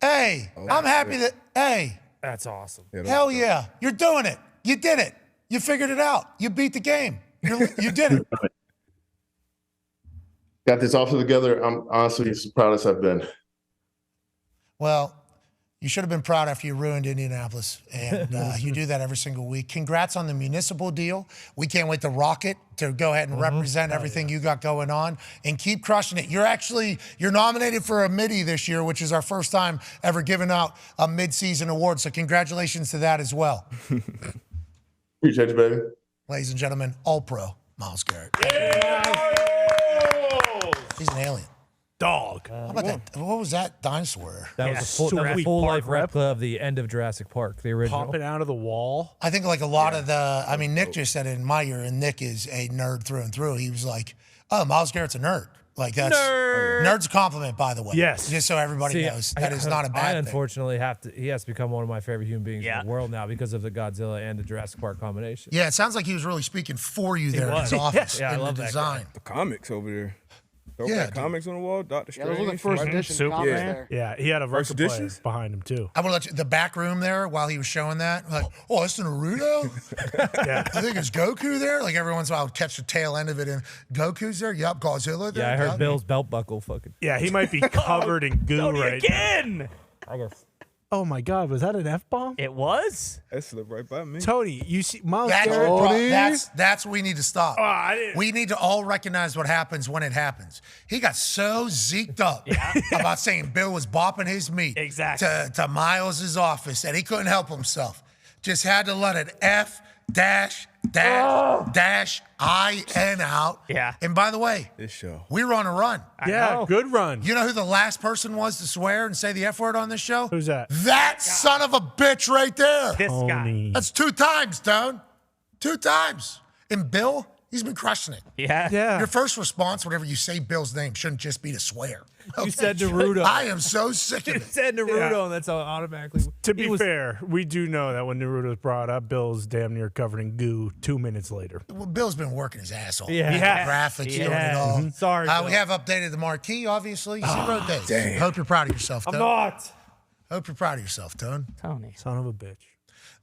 Hey, I'm happy that. Hey. That's awesome. Hell yeah. You're doing it. You did it. You figured it out. You beat the game. You did it. Got this office together. I'm honestly as proud as I've been. Well, you should have been proud after you ruined Indianapolis, and you do that every single week. Congrats on the municipal deal. We can't wait to rock it, to go ahead and represent everything you got going on, and keep crushing it. You're nominated for a Midi this year, which is our first time ever giving out a mid-season award, so congratulations to that as well. Appreciate you, baby. Ladies and gentlemen, All-Pro, Myles Garrett. He's an alien. Dog. How about that? What was that dinosaur? That was a full life replica of the end of Jurassic Park, the original. Popping out of the wall. I think like a lot of Nick just said it in my ear, and Nick is a nerd through and through. He was like, oh, Myles Garrett's a nerd. Like that's nerd's a compliment, by the way. Yes. Just so everybody knows that is not a bad I thing. unfortunately he has to become one of my favorite human beings in the world now because of the Godzilla and the Jurassic Park combination. Yeah, it sounds like he was really speaking for you there in his office I in love the that design. The comics over there. Yeah, comics on the wall. Doctor Strange. those are the first edition comics there. Yeah, he had a First record player editions? behind him too. I want to let you the back room there while he was showing that. Like, oh, that's the Naruto. Yeah. I think it's Goku there. Like every once in a while, I'll catch the tail end of it, and Goku's there. Yep, Godzilla there. Yeah, I heard Yep. Bill's belt buckle fucking. Yeah, he might be covered in goo right again. I guess. Oh my God, was that an F-bomb? It was? That slipped right by me. Tony, you see Myles That's, Garrett. that's what we need to stop. I didn't- We need to all recognize what happens when it happens. He got so zeked up about saying Bill was bopping his meat Exactly. to Miles' office that he couldn't help himself. Just had to let it F I-N out. Yeah. And by the way, This show. we were on a run. Yeah, good run. You know who the last person was to swear and say the F word on this show? Who's that? That son of a bitch right there. This guy. That's 2 times, Dahn. 2 times. And Bill, he's been crushing it. Yeah. Your first response whenever you say Bill's name shouldn't just be to swear. You said Naruto. I am so sick of You it. said Naruto, and that's how automatically. To be fair, we do know that when Naruto was brought up, Bill's damn near covered in goo 2 minutes later. Well, Bill's been working his ass off. Yeah. Graphics, Yeah. doing it all. Sorry, We Bill. have updated the marquee, obviously. 0 days. damn. Hope you're proud of yourself, I'm Dahn. not. Hope you're proud of yourself, Dahn. Tony. Son of a bitch.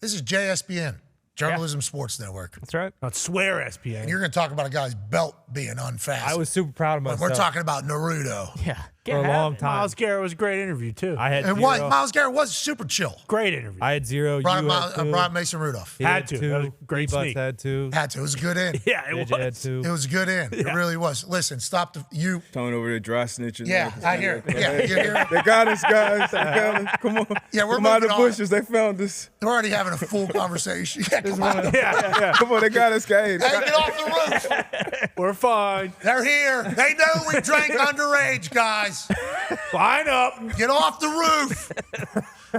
This is JSBN, Journalism Sports Network. That's right. Not swear, SPN. And you're going to talk about a guy's belt being unfastened. I was super proud of But myself. we're talking about Naruto. Yeah. for a long time. Miles Garrett was a great interview, too. I had And zero. what? Miles Garrett was super chill. Great interview. I had 0. Brought, You had 2. brought Mason Rudolph. He Had to. That was a great B-Butts sneak. had 2. Had to. It was a good in. Yeah, it JJ had was. 2. It was a good in. It really was. Listen, stop the you. Tone over there, dry snitching. Yeah, I hear it. Yeah, you hear it. They got us, guys. They got us. Come on. Yeah, we're Come out of the moving on. bushes. They found us. We're already having a full conversation. Yeah, come on. Yeah. Come on, they got us, guys. Hey, get off the roof. We're fine. They're here. They know we drank underage, guys. Line up. Get off the roof.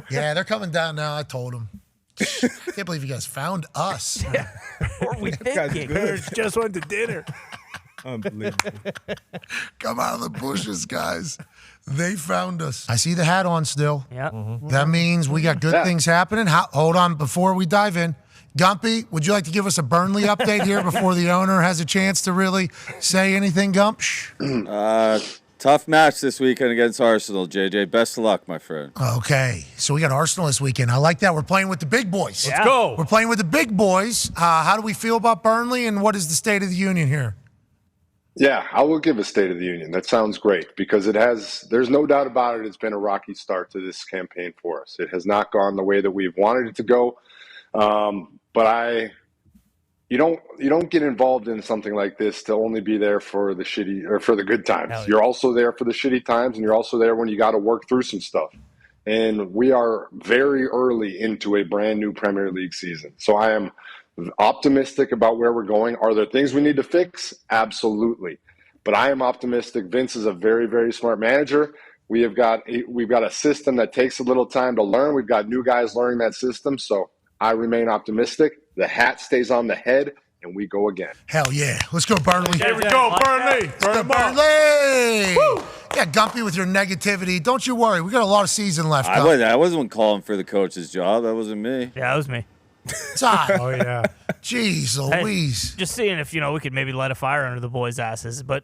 Yeah, they're coming down now. I told them. Can't believe you guys found us. What were we Guys, thinking? good. Just went to dinner. Unbelievable. Come out of the bushes, guys. They found us. I see the hat on still. Yep. That means we got good things happening. Hold on before we dive in. Gumpy, would you like to give us a Burnley update here before the owner has a chance to really say anything, Gump? Tough match this weekend against Arsenal, JJ. Best of luck, my friend. Okay, so we got Arsenal this weekend. I like that. We're playing with the big boys. Let's go. We're playing with the big boys. How do we feel about Burnley, and what is the state of the union here? Yeah, I will give a State of the Union. That sounds great because there's no doubt about it, it's been a rocky start to this campaign for us. It has not gone the way that we've wanted it to go. But you don't get involved in something like this to only be there for the shitty or for the good times. Yeah. You're also there for the shitty times, and you're also there when you got to work through some stuff. And we are very early into a brand new Premier League season. So I am optimistic about where we're going. Are there things we need to fix? Absolutely. But I am optimistic. Vince is a very, very smart manager. We've got a system that takes a little time to learn. We've got new guys learning that system. So I remain optimistic. The hat stays on the head, and we go again. Hell yeah. Let's go, Burnley. There we go, Burnley. Let's go, Burnley. Woo. Yeah, Gumpy with your negativity. Don't you worry. We got a lot of season left. I wasn't calling for the coach's job. That wasn't me. Yeah, that was me. Todd. Oh, yeah. Jeez Hey, Louise. just seeing if, we could maybe light a fire under the boys' asses. But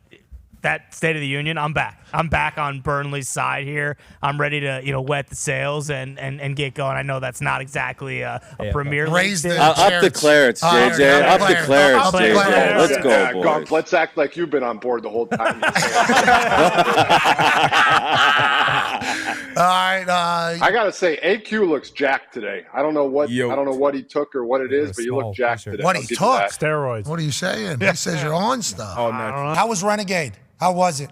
that State of the Union, I'm back. I'm back on Burnley's side here. I'm ready to, wet the sails and get going. I know that's not exactly a Premier League Raise the thing. Up the clarets, JJ. Up the clarets, JJ. Let's go, Yeah, boys. Gump, let's act like you've been on board the whole time. All right. I gotta say, AQ looks jacked today. I don't know what he took or what it is, but you look jacked today. What I'll he give took? you that. Steroids. What are you saying? He says you're on stuff. Oh, no. How was Renegade? How was it?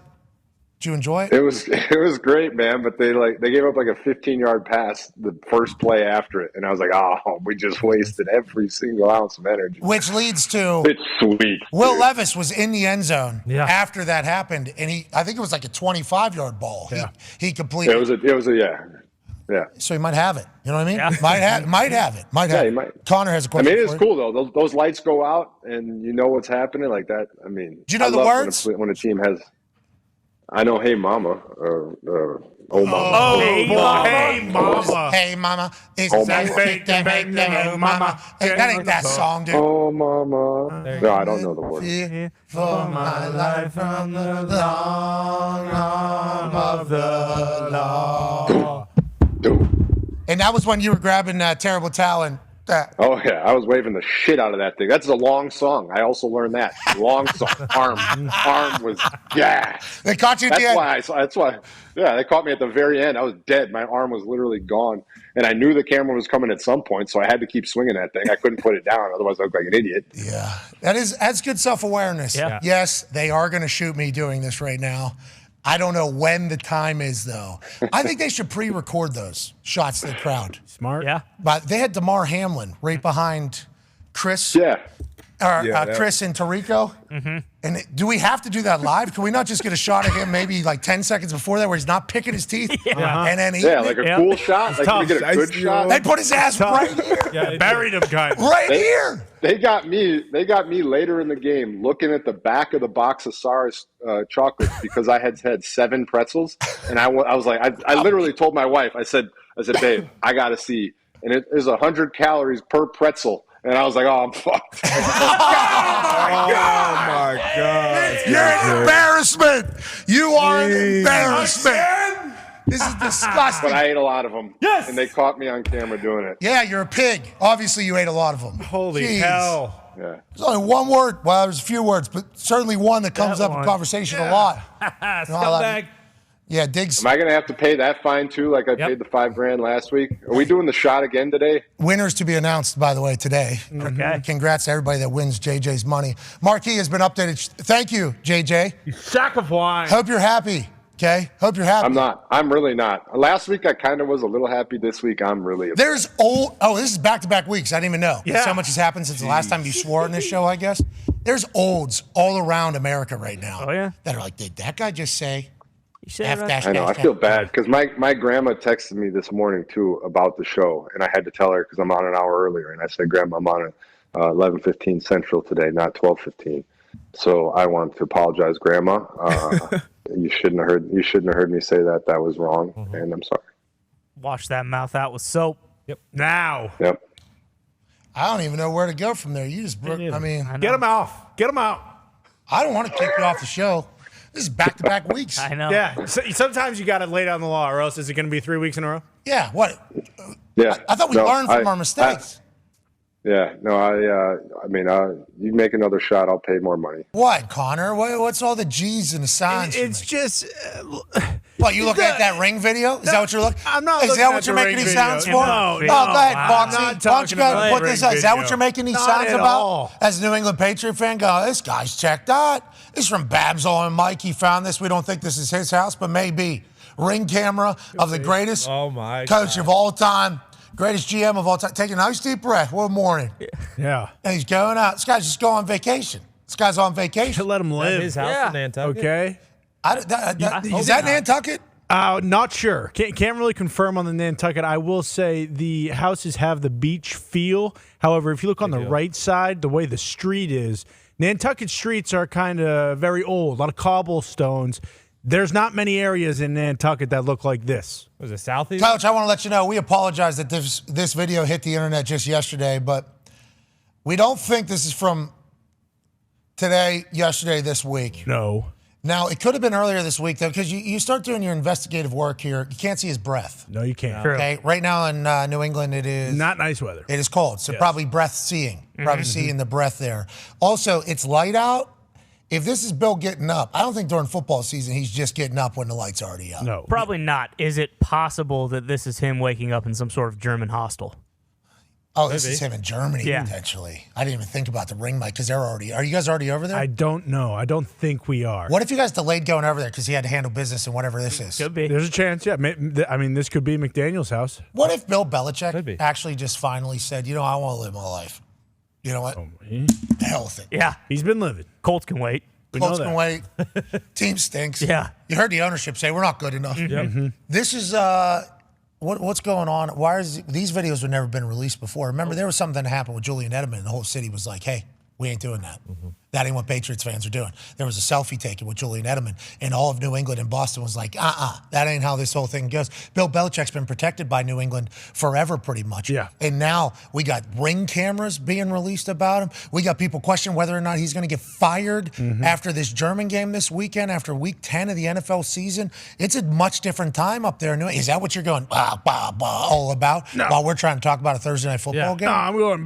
Did you enjoy it? It was great, man. But they gave up like a 15-yard pass the first play after it, and I was like, oh, we just wasted every single ounce of energy. Which leads to It's sweet. Will dude. Levis was in the end zone after that happened, and I think it was like a 25-yard ball. Yeah. He completed. It was a yeah. So he might have it. You know what I mean? Yeah. Might have it. Might have Yeah, he it. might. Connor has a I question. mean, it's for you. cool though. Those lights go out, and you know what's happening like that. I mean, Do you know I the love words? when a team has? I know, hey mama, oh mama. Oh, Hey, boy. mama. Hey, mama. Hey, mama. It's Oh, that mama. big, hey, mama. Hey, that ain't that song, dude. Oh mama. No, I don't know the words. Yeah, for my life from the long arm of the law. Dude. And that was when you were grabbing Terrible Talon. Oh yeah, I was waving the shit out of that thing. That's a long song. I also learned that long song. Arm was gas. They caught you at the end. That's why. Yeah, they caught me at the very end. I was dead. My arm was literally gone, and I knew the camera was coming at some point, so I had to keep swinging that thing. I couldn't put it down, otherwise I looked like an idiot. Yeah, that's good self-awareness. Yeah. Yes, they are going to shoot me doing this right now. I don't know when the time is, though. I think they should pre-record those shots to the crowd. Smart. Yeah. But they had DeMar Hamlin right behind Chris. Yeah. Chris and Tarico. Mm-hmm. And do we have to do that live? Can we not just get a shot of him maybe like 10 seconds before that where he's not picking his teeth and then eating like a cool shot? Like, can we get a good shot? They put his ass right here. Yeah, buried him, kind of. Right here. They got me later in the game looking at the back of the box of SARS chocolates because I had 7 pretzels. And I was like, I literally told my wife, I said, babe, I got to see. And it is 100 calories per pretzel. And I was like, oh, I'm fucked. Oh, my God. You're an embarrassment. You are an embarrassment. This is disgusting. But I ate a lot of them. Yes. And they caught me on camera doing it. Yeah, you're a pig. Obviously, you ate a lot of them. Holy hell. Yeah. There's only one word. Well, there's a few words, but certainly one that comes up in conversation a lot. Scumbag. Yeah, Diggs. Am I going to have to pay that fine too, like I paid the $5,000 last week? Are we doing the shot again today? Winners to be announced, by the way, today. Okay. Congrats to everybody that wins JJ's money. Marquee has been updated. Thank you, JJ. You sack of wine. Hope you're happy. Okay? Hope you're happy. I'm not. I'm really not. Last week I kind of was a little happy. This week I'm really upset. There's this is back-to-back weeks. I didn't even know. Yeah. So much has happened since the last time you swore on this show, I guess. There's olds all around America right now. Oh, yeah? That are like, did that guy just say? I know. I feel bad because my grandma texted me this morning too about the show, and I had to tell her because I'm on an hour earlier, and I said, "Grandma, I'm on at 11:15 Central today, not 12:15." So I want to apologize, Grandma. You shouldn't have heard me say that. That was wrong, and I'm sorry. Wash that mouth out with soap. Yep. Now. Yep. I don't even know where to go from there. You just, get him off. Get him out. I don't want to kick you off the show. This is back-to-back weeks. I know. Yeah. So, sometimes you got to lay down the law, or else is it going to be 3 weeks in a row? Yeah. What? Yeah. I thought we learned from our mistakes. You make another shot, I'll pay more money. What, Connor? What's all the G's and the signs? It's just. What, you looking at that Ring video? Is that what you're looking? I'm not. Is that what you're making these sounds for? Go ahead, Foxy. Why don't you go put this out? Is that what you're making these sounds about? As a New England Patriot fan, go, this guy's checked out. This is from Babsall and Mike. He found this. We don't think this is his house, but maybe. Ring camera of the greatest coach of all time. Greatest GM of all time. Take a nice deep breath. What a morning. Yeah. And he's going out. This guy's just going on vacation. This guy's on vacation. Let him live. His house in Nantucket. Okay. Is that Nantucket? Not sure. Can't really confirm on the Nantucket. I will say the houses have the beach feel. However, if you look on the right side, the way the street is, Nantucket streets are kind of very old. A lot of cobblestones. There's not many areas in Nantucket that look like this. Was it Southeast? Coach, I want to let you know, we apologize that this video hit the internet just yesterday, but we don't think this is from today, yesterday, this week. No. Now, it could have been earlier this week, though, because you start doing your investigative work here. You can't see his breath. No, you can't. Okay, right now in New England, it is not nice weather. It is cold, so probably breath seeing. Probably seeing the breath there. Also, it's light out. If this is Bill getting up, I don't think during football season he's just getting up when the light's already up. No. Probably not. Is it possible that this is him waking up in some sort of German hostel? Oh, this is him in Germany, potentially. I didn't even think about the ring mic because are you guys already over there? I don't know. I don't think we are. What if you guys delayed going over there because he had to handle business in whatever this is? Could be. There's a chance, yeah. I mean, this could be McDaniel's house. What if Bill Belichick actually just finally said, I want to live my life? You know what? The hell with it. Yeah. He's been living. Colts can wait. Colts can wait. Team stinks. Yeah. You heard the ownership say, we're not good enough. This is... What's going on? Why is these videos have never been released before? Remember, there was something that happened with Julian Edelman, and the whole city was like, "Hey, we ain't doing that." That ain't what Patriots fans are doing. There was a selfie taken with Julian Edelman, and all of New England and Boston was like, that ain't how this whole thing goes. Bill Belichick's been protected by New England forever, pretty much. Yeah. And now we got Ring cameras being released about him. We got people questioning whether or not he's going to get fired after this German game this weekend, after Week 10 of the NFL season. It's a much different time up there in New England. Is that what you're going all about while we're trying to talk about a Thursday night football game? No, I'm going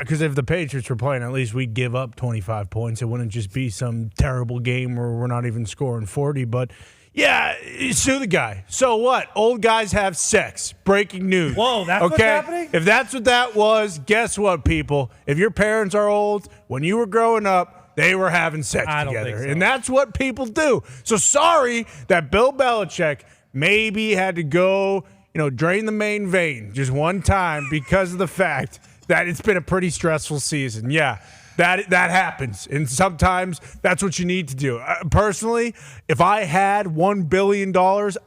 because if the Patriots were playing, at least we'd give up 25 points. It wouldn't just be some terrible game where we're not even scoring 40. But, yeah, sue the guy. So what? Old guys have sex. Breaking news. Whoa, that's what's happening? If that's what that was, guess what, people? If your parents are old, when you were growing up, they were having sex together. And that's what people do. So sorry that Bill Belichick maybe had to go, drain the main vein just one time because of the fact that it's been a pretty stressful season. Yeah. That happens, and sometimes that's what you need to do. Personally, if I had $1 billion,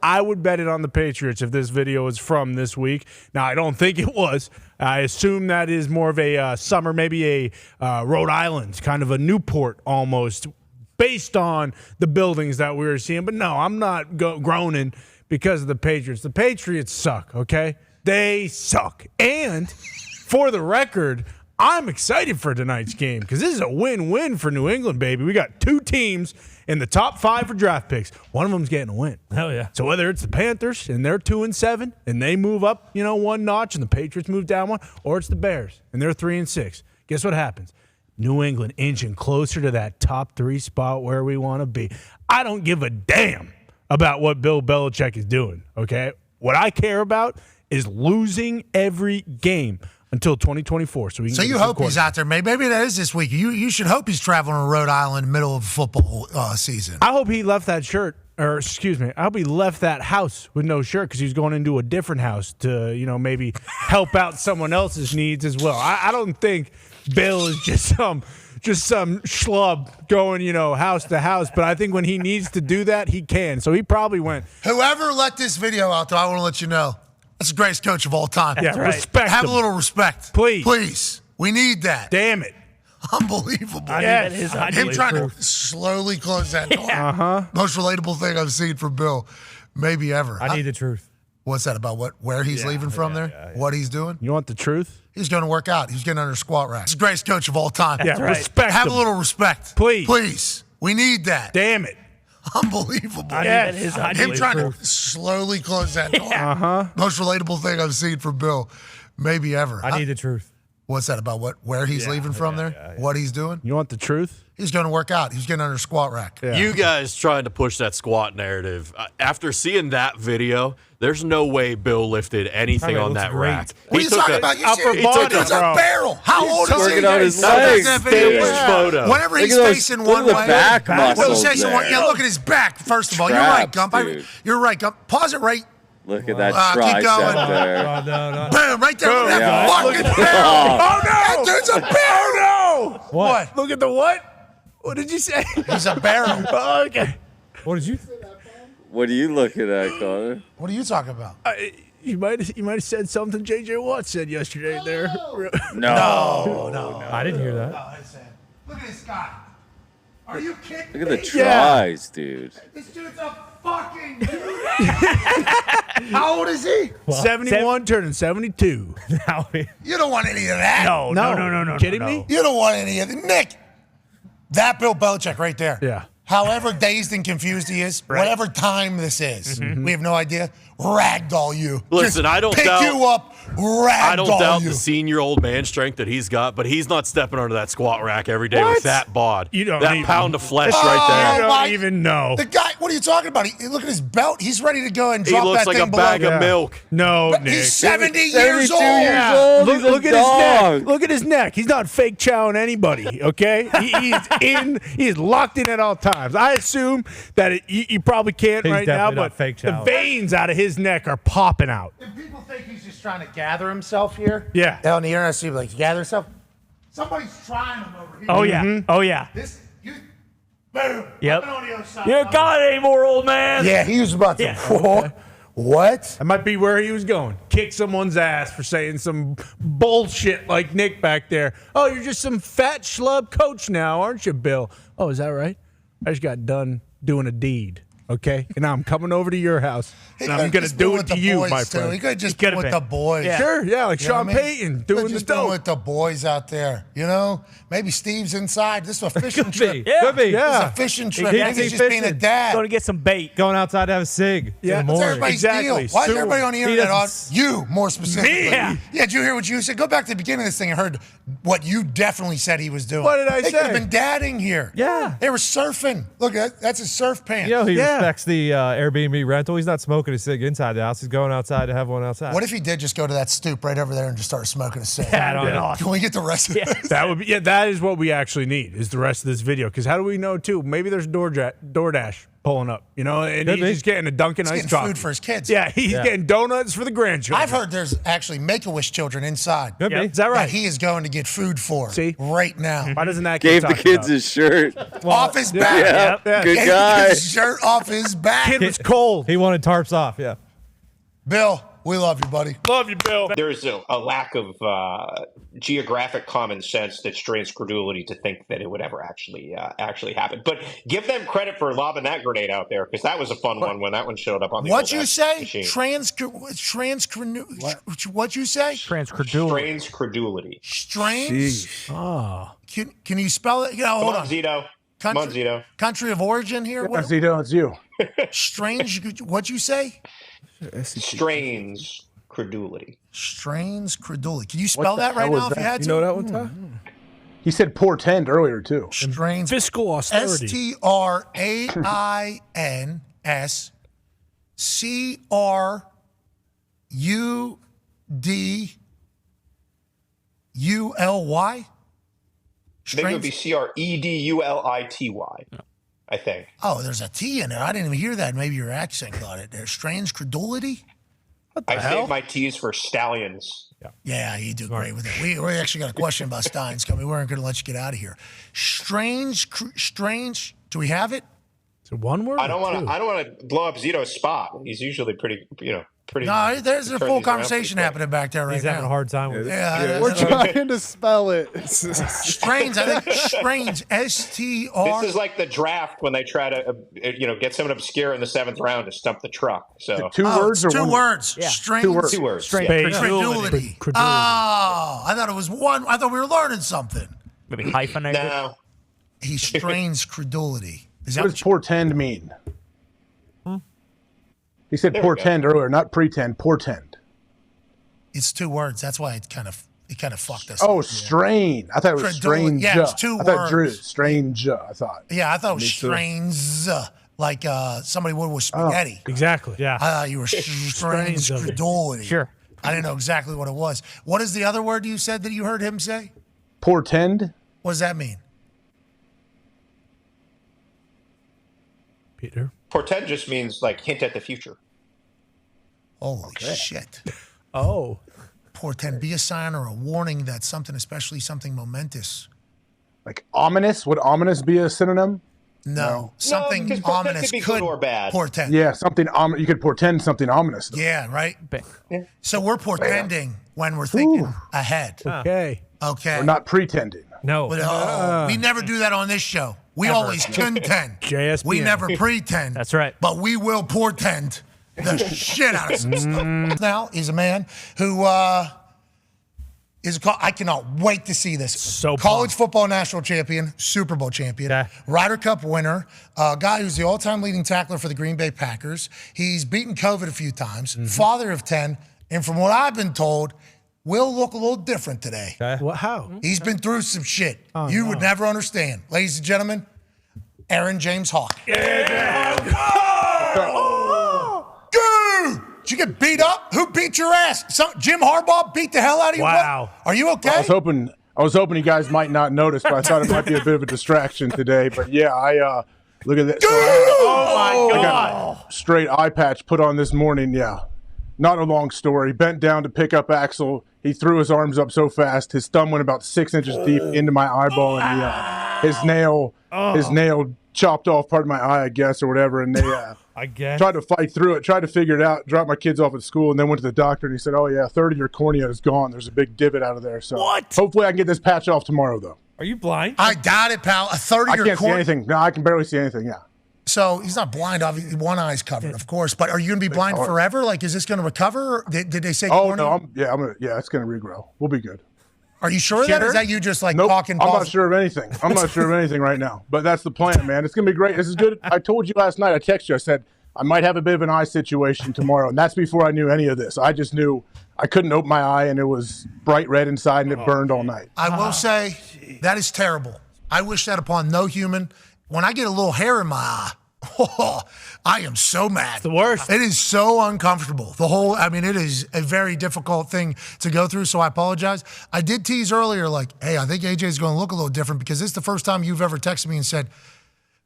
I would bet it on the Patriots if this video was from this week. Now, I don't think it was. I assume that is more of a summer, maybe a Rhode Island, kind of a Newport almost, based on the buildings that we were seeing. But no, I'm not groaning because of the Patriots. The Patriots suck, okay? They suck. And for the record, I'm excited for tonight's game because this is a win-win for New England, baby. We got 2 teams in the top 5 for draft picks. One of them's getting a win. Hell yeah. So whether it's the Panthers and they're 2-7 and they move up, 1 notch and the Patriots move down 1, or it's the Bears and they're 3-6. Guess what happens? New England inching closer to that top 3 spot where we want to be. I don't give a damn about what Bill Belichick is doing, okay? What I care about is losing every game until 2024. So you hope he's out there. Maybe that is this week. You should hope he's traveling to Rhode Island middle of football season. I hope he left that shirt, or excuse me, I hope he left that house with no shirt because he's going into a different house to, maybe help out someone else's needs as well. I don't think Bill is just some schlub going, house to house. But I think when he needs to do that, he can. So he probably went. Whoever let this video out, though, I want to let you know. That's the greatest coach of all time. Yeah, right. Respect Have him. a little respect. Please. We need that. Damn it. Unbelievable. That is Him trying to slowly close that door. Uh-huh. Most relatable thing I've seen from Bill, maybe ever. I need the truth. What's that about? Where he's leaving from there? What he's doing? You want the truth? He's going to work out. He's getting under a squat rack. He's the greatest coach of all time. Yeah, respect Have him. a little respect. Please. We need that. Damn it. Unbelievable. That is Him trying to slowly close that door. Uh-huh. Most relatable thing I've seen from Bill, maybe ever. I need the truth. What's that about? Where he's leaving from there? What he's doing? You want the truth? He's going to work out. He's getting under a squat rack. Yeah. You guys trying to push that squat narrative. After seeing that video, there's no way Bill lifted anything on that rack. What are you talking about? You upper body, it's a barrel. How old is he? Working out his legs. Photo. Whenever he's Look at facing those- one look at way. the back When he's muscles facing one, there. look at his back, first of all. You're right, Traps, Gump. dude. You're right, Gump. Pause it right. Look at that Keep going. tricep there. No. Boom, right there. Look at Yeah. that fucking barrel. Oh, no. That dude's a barrel. Oh, no. What? Look at the what? What did you say? He's a barrel. Oh, okay. What did you? What are you looking at, Connor? What are you talking about? You might have said something J.J. Watt said yesterday there. No. I didn't hear that. Look at this guy. Are you kidding Look at the me? tries, dude. This dude's a fucking dude. How old is he? 71 turning 72. You don't want any of that. No. Kidding me? You don't want any of it. Nick, that Bill Belichick right there. Yeah. However dazed and confused he is, whatever time this is, we have no idea. Ragdoll you. Listen, Just I don't pick doubt- you up, ragdoll I don't doubt you. the senior old man strength that he's got, but he's not stepping under that squat rack every day What? with that bod. You don't that even- pound of flesh Oh, right You there. don't even know. The guy, what are you talking about? Look at his belt. He's ready to go and He drop looks that like thing a bag below. of milk. No, But Nick. he's 70 years 72 old. years old. He's a Look at his dog. neck. Look at his neck. He's not fake chowing anybody, okay? He's locked in at all times. I assume that you probably can't He's right now, definitely not but fake the chowing. veins out of his neck are popping out. If people think he's just trying to gather himself here, Yeah. on the internet, see like gather himself. Somebody's trying him over here. Oh, yeah. Oh, yeah. This, boom. Yep. Up and on the other side. You ain't got it anymore, old man. Yeah, he was about to. Yeah. What? That might be where he was going. Kick someone's ass for saying some bullshit like Nick back there. Oh, you're just some fat schlub coach now, aren't you, Bill? Oh, is that right? I just got done doing a deed. Okay, and now I'm coming over to your house, and I'm going to do it to you, my friend. He could have just been with the boys. Yeah. Sure, yeah, like You know Sean what I mean? Payton He doing could've the just been dope. with the boys out there. You know, maybe Steve's inside. This is a fishing Could trip. be. Could be. This Yeah. is a fishing trip. He Maybe gets he's just being a fishing. dad. Going to get some bait. Going outside to have a cig Yeah. in the What's morning. everybody's Exactly. deal? Why is So- everybody on the He internet on doesn't- you more specifically? Yeah. Did you hear what you said? Go back to the beginning of this thing and heard what you definitely said he was doing. What did I They say? could have been dadding here. Yeah. They were surfing. Look, that's his surf pants. You know, he Yeah. respects the Airbnb rental. He's not smoking a cig inside the house. He's going outside to have one outside. What if he did just go to that stoop right over there and just start smoking a cig? That'd have been awesome. Can we get the rest of this? That would be that is what we actually need is the rest of this video. Because how do we know too? Maybe there's DoorDash pulling up, and he's getting a Dunkin' He's iced getting coffee. food for his kids. Yeah, he's getting donuts for the grandchildren. I've heard there's actually Make-A-Wish children inside. Could be. Is that right? He is going to get food for right now. Why doesn't that Gave the kids his shirt. Off his back. Good Gave guy. his shirt off his back. Kid was cold. He wanted tarps off. Yeah. Bill, we love you, buddy. Love you, Bill. There's a lack of geographic common sense that strains credulity to think that it would ever actually happen. But give them credit for lobbing that grenade out there, because that was a fun one when that one showed up on the What'd old you say? machine. What'd you say? Strains credulity. Strains? Oh. Can you spell it? Hold on. Zito. Come on, Zito. Country of origin here? Yeah, Zito, it's you. Strange. What'd you say? Strains credulity. Strains credulity. Can you spell that right now if you had to? You know that one, Ty? He said portend earlier, too. Strains. Fiscal austerity. StransCrudulity. I think it would be CREDULITY, I think. Oh, there's a T in there. I didn't even hear that. Maybe your accent got it there. Strange credulity? I saved my T's for stallions. Yeah, you do great with it. We actually got a question about Steins coming. We weren't going to let you get out of here. Strange. Do we have it? Is it one word? I don't want to blow up Zito's spot. He's usually pretty. No, there's a full conversation happening back there right now. He's having a hard time with it. Yeah, We're trying to spell it. Strange. I think strange. STR. This is like the draft when they try to, get someone obscure in the 7th round to stump the truck. So Two words or two one words. Yeah. Strange. 2 words. 2 words. Strange. Yeah. Credulity. Oh, I thought it was one. I thought we were learning something. Maybe hyphenated. No. He strains credulity. Is that What does portend mean? He said portend earlier, not pretend, portend. It's 2 words. That's why it kind of fucked us. Oh, up. strain. I thought it was strange. Yeah, it's 2 I thought Drew, words. strange, I thought. Yeah, I thought it was strains, like somebody would with spaghetti. Exactly. Yeah. I thought you were strains credulity. Sure. I didn't know exactly what it was. What is the other word you said that you heard him say? Portend? What does that mean? Peter. Portend just means like hint at the future. Holy shit. Oh. Portend, be a sign or a warning that something, especially something momentous. Like ominous? Would ominous be a synonym? No. Something because portend ominous could be good or bad. portend. Yeah, something you could portend something ominous. Though. Yeah, right? So we're portending when we're thinking ahead. Okay. Okay. We're not pretending. No. But, we never do that on this show. We always contend. JSPN. We never pretend. That's right. But we will portend the shit out of some stuff. Now, he's a man who I cannot wait to see this. So College football national champion, Super Bowl champion, Ryder Cup winner, a guy who's the all-time leading tackler for the Green Bay Packers. He's beaten COVID a few times, father of 10, and from what I've been told, will look a little different today. Well, how? He's been through some shit. You would never understand. Ladies and gentlemen, Aaron James Hawk. Did you get beat up? Who beat your ass? Jim Harbaugh beat the hell out of you? Wow. What? Are you okay? I was hoping you guys might not notice, but I thought it might be a bit of a distraction today. But yeah, I look at this. Oh my I God. got a straight eye patch put on this morning. Yeah, not a long story. Bent down to pick up Axel. He threw his arms up so fast, his thumb went about 6 inches deep into my eyeball, and his nail chopped off part of my eye, I guess, or whatever. And they tried to fight through it, tried to figure it out, dropped my kids off at school, and then went to the doctor, and he said, "Oh yeah, 1/3 of your cornea is gone. There's a big divot out of there." So hopefully I can get this patch off tomorrow, though. Are you blind? I doubt it, pal. 1/3 of your I can't see anything. No, I can barely see anything. Yeah. So he's not blind. Obviously, one eye's covered, of course. But are you going to be blind forever? Like, is this going to recover? Did they say? Oh no, it's going to regrow. We'll be good. Are you sure of that? Or is that you just like talking? I'm not sure of anything. I'm not sure of anything right now. But that's the plan, man. It's going to be great. This is good. I told you last night. I texted you. I said I might have a bit of an eye situation tomorrow, and that's before I knew any of this. I just knew I couldn't open my eye, and it was bright red inside, and it burned all night. I will say that is terrible. I wish that upon no human. When I get a little hair in my eye, I am so mad. It's the worst. It is so uncomfortable. It is a very difficult thing to go through, so I apologize. I did tease earlier, like, hey, I think AJ's going to look a little different because this is the first time you've ever texted me and said,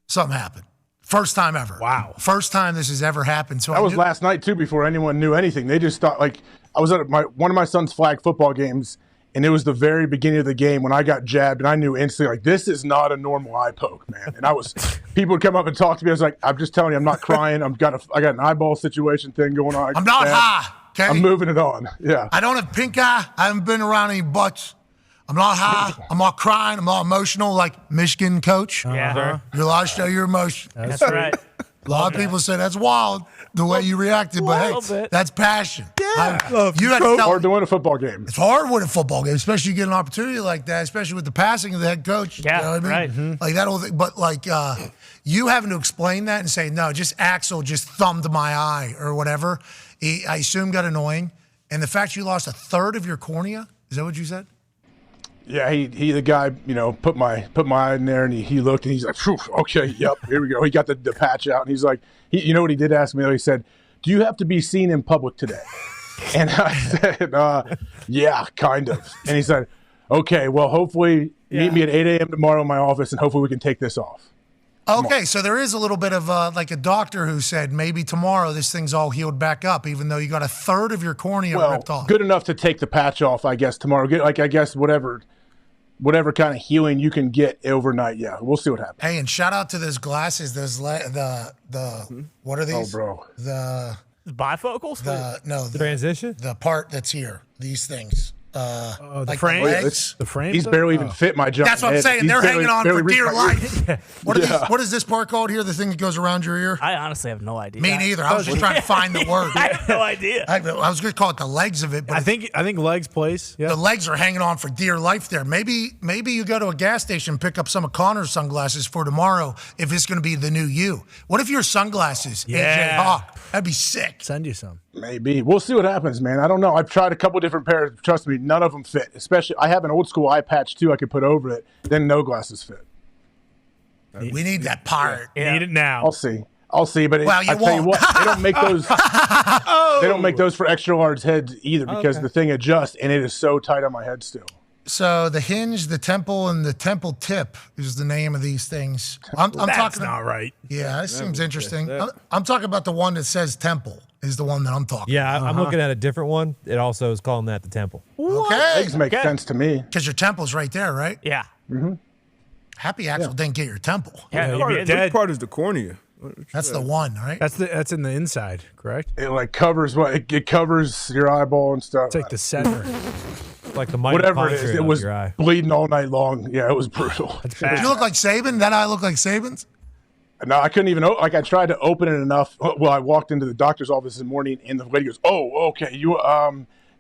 something happened. First time ever. Wow. First time this has ever happened. So that was last night too, before anyone knew anything. They just thought, like, I was at one of my son's flag football games, and it was the very beginning of the game when I got jabbed, and I knew instantly, like, this is not a normal eye poke, man. And people would come up and talk to me. I was like, I'm just telling you, I'm not crying. I got an eyeball situation thing going on. I'm not high. Okay? I'm moving it on. Yeah. I don't have pink eye. I haven't been around any butts. I'm not high. I'm not crying. I'm not emotional like Michigan coach. Yeah. You're allowed to show your emotion. That's right. A lot of people say that's wild the way you reacted, but hey, that's passion. Yeah. You had to tell, hard to win a football game. It's hard to win a football game, especially you get an opportunity like that, especially with the passing of the head coach. Yeah, you know what I mean? right. Mm-hmm. Like that whole thing. But like you having to explain that and say, no, just Axel just thumbed my eye or whatever, I assume got annoying. And the fact you lost a third of your cornea, is that what you said? Yeah, he the guy, put my eye in there, and he looked, and he's like, phew, okay, yep, here we go. He got the patch out, and he's like, you know what he did ask me, though? He said, do you have to be seen in public today? And I said, yeah, kind of. And he said, okay, well, hopefully meet me at 8 a.m. tomorrow in my office, and hopefully we can take this off. Okay, so there is a little bit of like a doctor who said maybe tomorrow this thing's all healed back up, even though you got a third of your cornea ripped off. Good enough to take the patch off, I guess, tomorrow. I guess whatever kind of healing you can get overnight. Yeah, we'll see what happens. Hey, and shout out to those glasses. Those what are these? Oh, bro. The bifocals. The transition. The part that's here. These things. The like frame. The legs. The frame. He's barely even fit my giant That's what I'm head. saying. He's They're barely- hanging on barely for dear reached my life. ear. What are Yeah. these? What is this part called here? The thing that goes around your ear? I honestly have no idea. Me neither. I was just trying to find the word. I have no idea. I was going to call it the legs of it, but I think legs place. Yeah. the legs are hanging on for dear life there. Maybe you go to a gas station, pick up some of Connor's sunglasses for tomorrow if it's going to be the new you. What if your sunglasses, AJ Hawk? That'd be sick. Send you some. Maybe. We'll see what happens, man. I don't know. I've tried a couple different pairs. Trust me, none of them fit. Especially, I have an old school eye patch, too, I could put over it. Then no glasses fit. We need that part. You need it now. I'll see, but Well, you I tell you won't. what, they don't make those. They don't make those for extra large heads either because the thing adjusts and it is so tight on my head still. So the hinge, the temple, and the temple tip is the name of these things. I'm That's talking. not right. Yeah, that seems interesting. I'm talking about the one that says temple is the one that I'm talking. Yeah, I'm looking at a different one. It also is calling that the temple. Okay, Legs make sense to me. Because your temple's right there, right? Yeah. Mm-hmm. Happy Axel didn't get your temple. Yeah, you'd be Which dead. part is the cornea? That's the one, right? That's in the inside, correct? It like covers it covers your eyeball and stuff. It's like the center. Like the Whatever it is, mitochondria it of was your eye. bleeding all night long. Yeah, it was brutal. Did you look like Saban? That eye look like Saban's? No, I couldn't even. I tried to open it enough. Well, I walked into the doctor's office this morning, and the lady goes, "Oh, okay,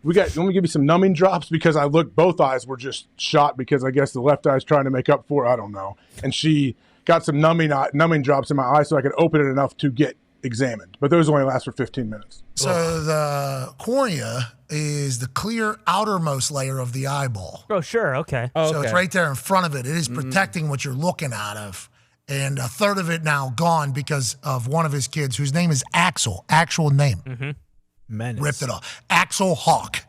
let me give you some numbing drops," because I looked, both eyes were just shot because I guess the left eye's trying to make up for it. I don't know. And she got some numbing drops in my eye so I could open it enough to get examined. But those only last for 15 minutes. So the cornea is the clear outermost layer of the eyeball. Oh, sure. Okay. So it's right there in front of it. It is protecting what you're looking out of. And a third of it now gone because of one of his kids, whose name is Axel. Actual name. Mm-hmm. Menace. Ripped it off. Axel Hawk.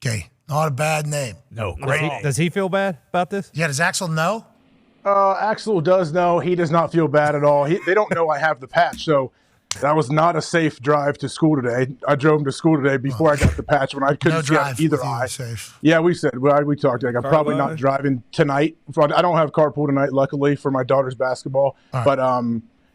Okay. Not a bad name. No, great. name. Does he feel bad about this? Yeah, does Axel know? Axel does know. He does not feel bad at all. They don't know I have the patch, so that was not a safe drive to school today. I drove him to school today before I got the patch when I couldn't see out either eye. Safe. Yeah, we said, we talked. Like, I'm probably not driving tonight. I don't have carpool tonight, luckily, for my daughter's basketball. But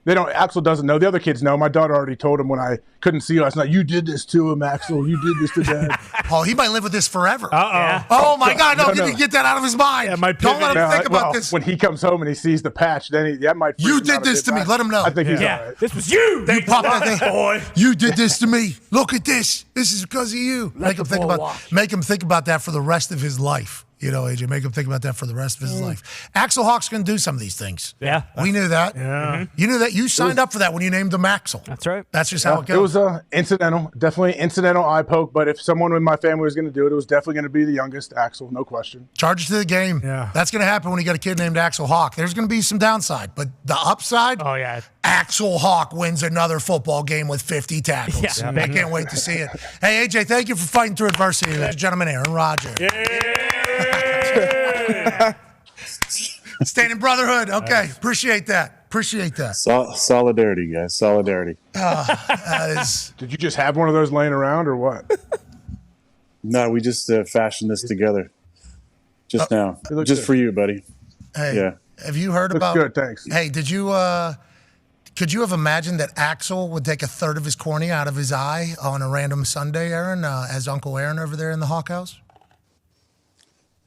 they don't. Axel doesn't know. The other kids know. My daughter already told him when I couldn't see last night. You did this to him, Axel. You did this to Dad. Oh, he might live with this forever. Yeah. Oh my God! No, No. get that out of his mind. Yeah, Don't let him think about well, this. When he comes home and he sees the patch, then that might. freak You him did out a this bit. to me. Let him know. I think he's all right. This was you. You pop that thing. boy. You did this to me. Look at this. This is because of you. Make him think about that for the rest of his life. You know, AJ, make him think about that for the rest of his life. Axel Hawk's going to do some of these things. Yeah. We knew that. Yeah. You knew that. You signed up for that when you named him Axel. That's right. That's just how it It was goes. incidental, definitely incidental eye poke. But if someone in my family was going to do it, it was definitely going to be the youngest, Axel, no question. Charge it to the game. Yeah. That's going to happen when you got a kid named Axel Hawk. There's going to be some downside, but the upside, Oh, yeah. Axel Hawk wins another football game with 50 tackles. Yeah. I can't wait to see it. Hey, AJ, thank you for fighting through adversity. Ladies and gentlemen, Aaron Rodgers. Stand in brotherhood. Okay, appreciate that. Appreciate that. Solidarity, guys. Solidarity. Did you just have one of those laying around or what? No, we just fashioned this together just now. Just for you, buddy. Hey, yeah. have you heard Looks about? good, thanks. Hey, did you? Could you have imagined that Axel would take a third of his cornea out of his eye on a random Sunday, Aaron, as Uncle Aaron over there in the Hawk House?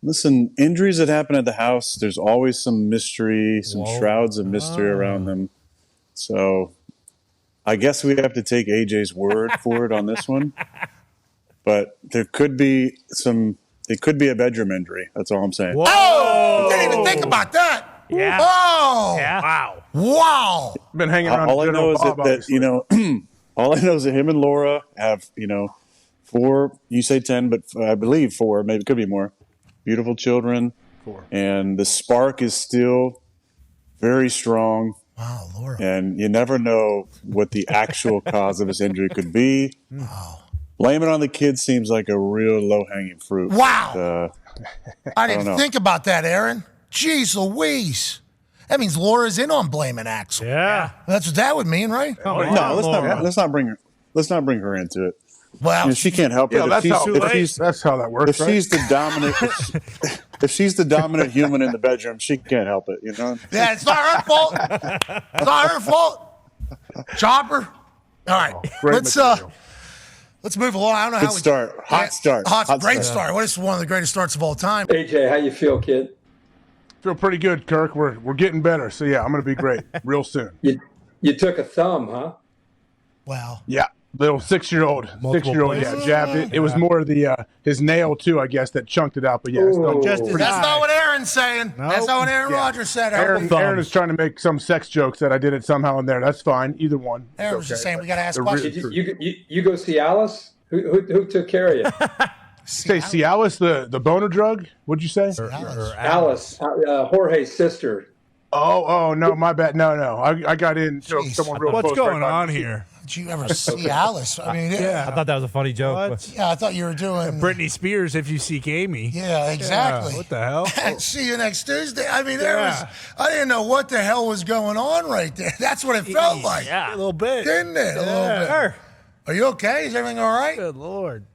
Listen, injuries that happen at the house, there's always some mystery, some shrouds of mystery around them. So I guess we have to take AJ's word for it on this one. But there could be it could be a bedroom injury. That's all I'm saying. Whoa! Oh! Didn't even think about that. Yeah. Oh! Yeah. Wow. Been hanging around. All I know is that all I know is that him and Laura have, 4, you say 10, but I believe 4, maybe it could be more. Beautiful children. 4. And the spark is still very strong. Wow, Laura. And you never know what the actual cause of his injury could be. Wow. Blaming it on the kids seems like a real low-hanging fruit. Wow. But, I didn't think about that, Aaron. Jeez Louise. That means Laura's in on blaming Axel. Yeah. That's what that would mean, right? let's not bring her into it. Well, she can't help it. That's how that works. If she's the dominant, if she's the dominant human in the bedroom, she can't help it. Yeah, it's not her fault. It's not her fault. Chopper. All right, let's move along. I don't know how Hot start. Great start. What is one of the greatest starts of all time? AJ, how you feel, kid? Feel pretty good, Kirk. We're getting better. So yeah, I'm gonna be great real soon. You took a thumb, huh? Wow. Yeah. Little 6-year-old, jabbed it. It was more of the his nail too, I guess, that chunked it out. But yeah, it's that's not what Aaron's saying. Nope. That's not what Aaron Rodgers said. Aaron is trying to make some sex jokes that I did it somehow in there. That's fine. Either one. Aaron was just saying we got to ask questions. You go see Alice? Who took care of you? Say Cialis, the boner drug? What'd you say? Alice, Jorge's sister. Oh, no, my bad. No. I got in someone real close. What's going on here? Did you ever see Alice? I mean, I thought that was a funny joke. But. Yeah, I thought you were doing Britney Spears. If you seek Amy. Yeah, exactly. Yeah, what the hell? See you next Tuesday. I mean, I didn't know what the hell was going on right there. That's what it felt like. Yeah, a little bit, didn't it? A little bit. Are you okay? Is everything all right? Good Lord.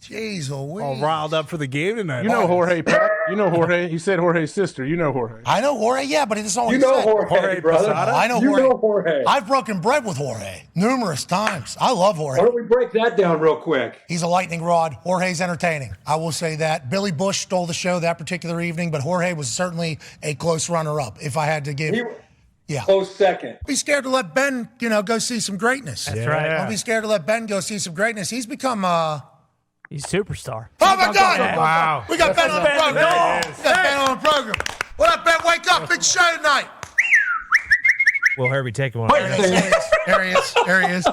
Jeez, all riled up for the game tonight. You know Jorge, Pat. You know Jorge. He said Jorge's sister. You know Jorge. I know Jorge, yeah, but it's not what he said. Jorge, brother. I know you Jorge. know Jorge. I've broken bread with Jorge numerous times. I love Jorge. Why don't we break that down real quick? He's a lightning rod. Jorge's entertaining. I will say that. Billy Bush stole the show that particular evening, but Jorge was certainly a close runner-up, if I had to give. Yeah. Close second. Don't be scared to let Ben, go see some greatness. That's right. Don't be scared to let Ben go see some greatness. He's become he's superstar. Oh, my God. Wow. We got Ben on the program. We got Ben on the program. What up, Ben? Wake up. Big show tonight. Will Herbie taking one? There he is.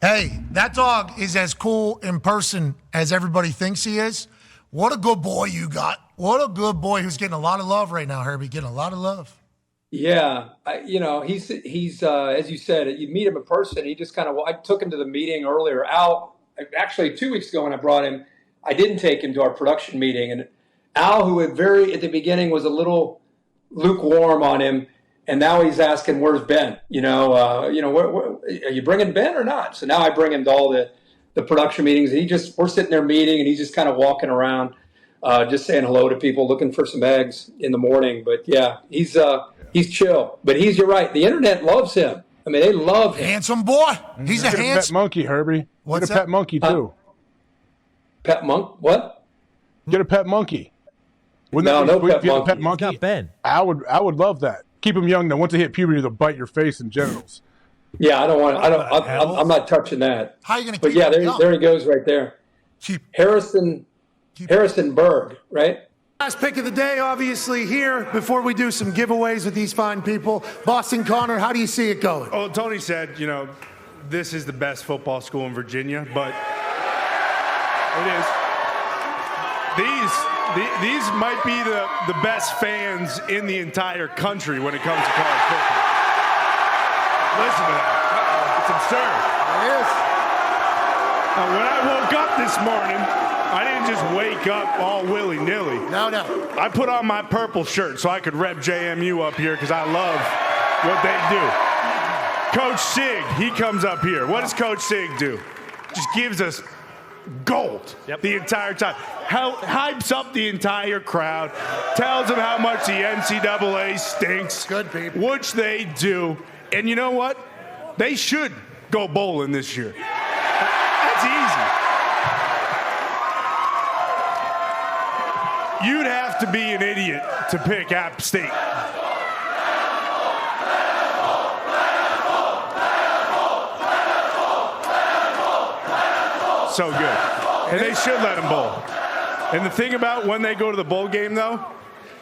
Hey, that dog is as cool in person as everybody thinks he is. What a good boy you got. What a good boy who's getting a lot of love right now, Herbie. Getting a lot of love. Yeah, he's as you said, you meet him in person. He just I took him to the meeting earlier. Al, actually 2 weeks ago when I brought him, I didn't take him to our production meeting. And Al, who at the beginning was a little lukewarm on him, and now he's asking, "Where's Ben? Where, are you bringing Ben or not?" So now I bring him to all the production meetings. And we're sitting there meeting, and he's just kind of walking around, just saying hello to people, looking for some eggs in the morning. But yeah, he's chill. But you're right. The internet loves him. I mean, they love him. Handsome boy. He's a pet monkey, Herbie. What's Get a pet monkey too. Pet monk? What? Get a pet monkey. No pet monkey. Got Ben. I would love that. Keep them young. Now, once they hit puberty, they'll bite your face and genitals. Yeah, I don't want. I'm not touching that. How are you going to? But yeah, there he goes right there. Harrison Berg, right? Last pick of the day, obviously, here, before we do some giveaways with these fine people. Boston Connor, how do you see it going? Oh, Tony said, this is the best football school in Virginia, but it is. These might be the best fans in the entire country when it comes to college football. Listen to that. It's absurd. It is. Now, when I woke up this morning, I didn't just wake up all willy-nilly. No. I put on my purple shirt so I could rep JMU up here because I love what they do. Coach Sig, he comes up here. What does Coach Sig do? Just gives us gold the entire time. Hypes up the entire crowd, tells them how much the NCAA stinks, good people, which they do. And you know what? They should go bowling this year. That's easy. You'd have to be an idiot to pick App State. So good. And they should let them bowl. And the thing about when they go to the bowl game, though,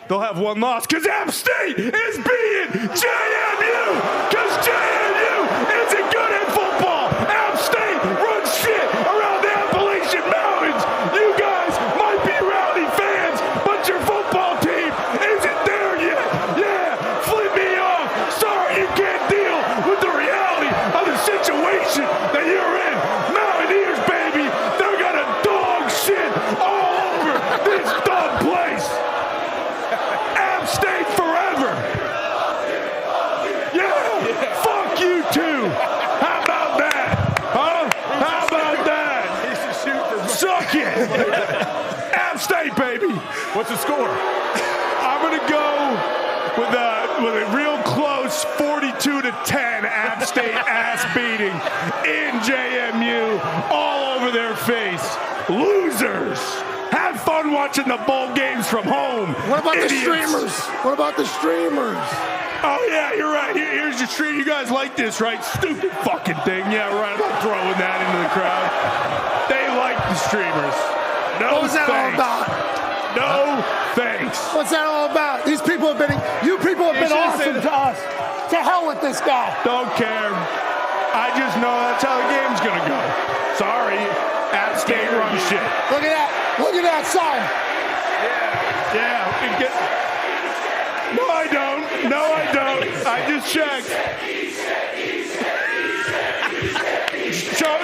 they'll have one loss because App State is beating JMU because JMU isn't good at football. App State runs shit around the Appalachian Mountains. You guys might be rowdy fans, but your football team isn't there yet. Yeah, flip me off. Sorry you can't deal with the reality of the situation that you're in. Mountaineers, baby, they're gonna dog shit all over this dumb place. App State forever. Yeah, fuck you too. How about that? Huh? How about that? Suck it. App State, baby. What's the score? I'm gonna go with a real close 42-10 App State ass beating in JMU all over their face. Losers. Have fun watching the bowl games from home. What about Idiots. the streamers? What about the streamers? Oh, yeah, you're right. Here's your stream. You guys like this, right? Stupid fucking thing. Yeah, right. I'm throwing that into the crowd. They like the streamers. No What was that all thanks. about? No thanks. What's that all about? These people have been, you people have You been should've awesome said- to us. To hell with this guy. Don't care. I just know that's how the game's going to go. Sorry. App State run shit. Look at that. Look at that sign. Yeah. No, I don't. No, I don't. I just checked.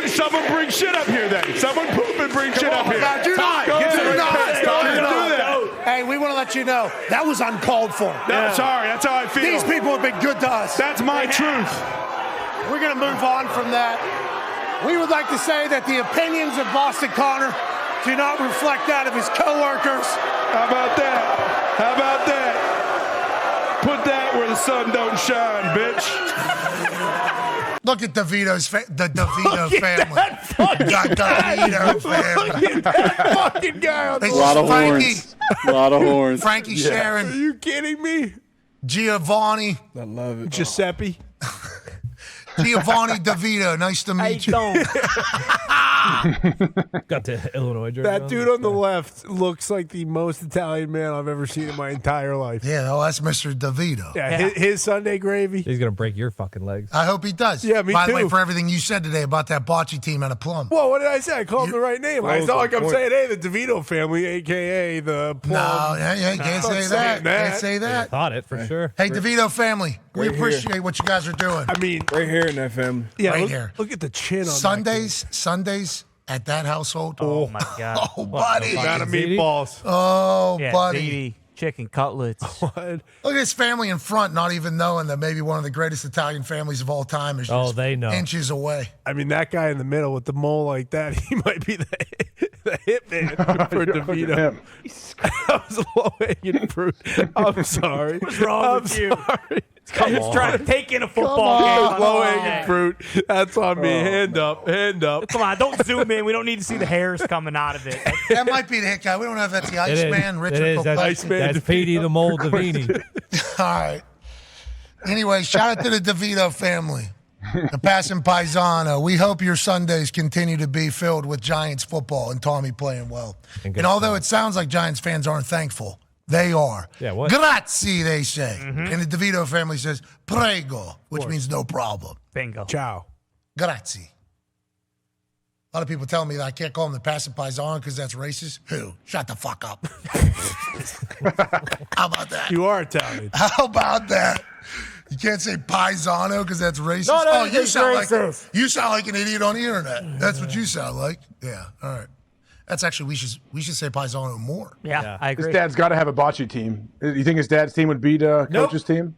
Someone bring shit up here then. Someone poop and bring shit up here. Now, do not. Go Get to the ahead. nuts. Don't Do do not. that. Hey, we want to let you know that was uncalled for. No, sorry. That's how I feel. These people have been good to us. That's my truth. We're going to move on from that. We would like to say that the opinions of Boston Connor do not reflect that of his coworkers. How about that? How about that? Put that where the sun don't shine, bitch. Look at DeVito's the DeVito Look at family. that fucking The DeVito family. Look at that fucking guy on the It's A lot of Frankie, horns. A lot of horns. Frankie Sharon. Are you kidding me? Giovanni. I love it. Giuseppe. Giovanni DeVito. Nice to meet you. Got the Illinois jersey. That dude on the left looks like the most Italian man I've ever seen in my entire life. Yeah, well, that's Mr. DeVito. Yeah, his Sunday gravy. He's gonna break your fucking legs. I hope he does. Yeah, me By too. the way, for everything you said today about that bocce team out of Plum. Whoa, what did I say? I called him the right name. It's not like I'm point. saying, hey, the DeVito family, a.k.a. the Plum. No, yeah, can't say that. Can't say that. Thought it for sure. Hey, DeVito family, we Right here. appreciate what you guys are doing. I mean, Right here in that family. yeah, right look, here. look at the chin on Sundays at that household. Oh my God. Oh, buddy. that. Amount of Ziti? meatballs. Oh, Yeah, buddy. ziti, chicken cutlets. What? Look at his family in front, not even knowing that maybe one of the greatest Italian families of all time is just Oh, they know. inches away. I mean, that guy in the middle with the mole like that, he might be the hitman for Look at DeVito. him. That was low hanging fruit. I'm sorry. What's wrong I'm with you? sorry. He's trying to take in a football game. That was low Oh, hanging yeah. fruit. That's on me. Hand up. Hand up. Come on, don't zoom in. We don't need to see the hairs coming out of it. That might be the hit guy. We don't know if that's the It is. Iceman, It Richard is. That's, Kopechne. that's Petey the Mole Davini. All right. Anyway, shout out to the DeVito family, the passing paisano. We hope your Sundays continue to be filled with Giants football and Tommy playing well. And although it sounds like Giants fans aren't thankful, they are. Yeah, what? Grazie, they say. And the DeVito family says, prego, which means no problem. Bingo. Ciao. Grazie. A lot of people telling me that I can't call him the passing paisano because that's racist. Who? Shut the fuck up. How about that? You are Italian. How about that? You can't say paisano because that's racist. No, oh, you it's sound racist. like you sound like an idiot on the internet. That's what you sound like. Yeah. All right. That's actually we should say paisano more. Yeah, I His agree. dad's got to have a bocce team. You think his dad's team would beat coach's team?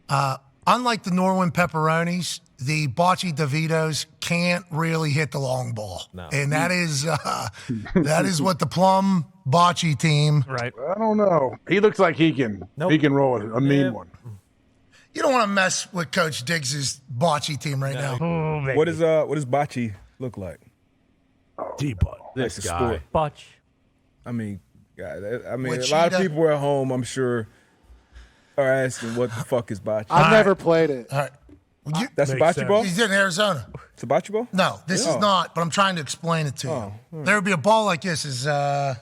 unlike the Norwin pepperonis, the bocce Davitos can't really hit the long ball. No. And that is what the Plum bocce team. Right. I don't know. He looks like he can roll a mean one. You don't want to mess with Coach Diggs' bocce team right now. Oh, What does bocce look like? D-butt. This This a guy. sport. Botch. I mean, a With lot of cheetah. people at home, I'm sure, are asking what the fuck is bocce. I've never played it. All right. That's a Makes bocce sense. ball? He's in Arizona. It's a bocce ball? No, this is not, but I'm trying to explain it to you. There would be a ball like this is like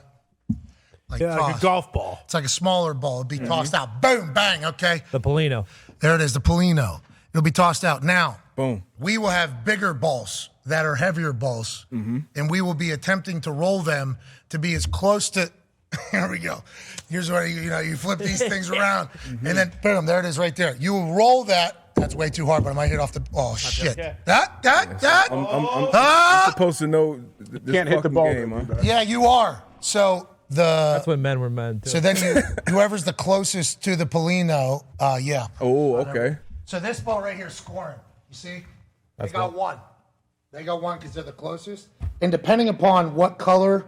Yeah, like tossed. a golf ball. It's like a smaller ball. It'd be tossed out. Boom, bang, okay? The Polino. There it is, the Polino. It'll be tossed out. Now, Boom. we will have bigger balls that are heavier balls, and we will be attempting to roll them to be as close to. Here we go. Here's what you flip these things around, and then boom, there it is right there. You will roll that. That's way too hard, but I might hit off the. Oh shit! okay. That. I'm supposed to know this Can't hit the fucking ball. game, huh? Yeah, you are. So That's when men were men. Too. So then whoever's the closest to the Polino, yeah. Oh, okay. So this ball right here is scoring. You see? They got one. They got one because they're the closest. And depending upon what color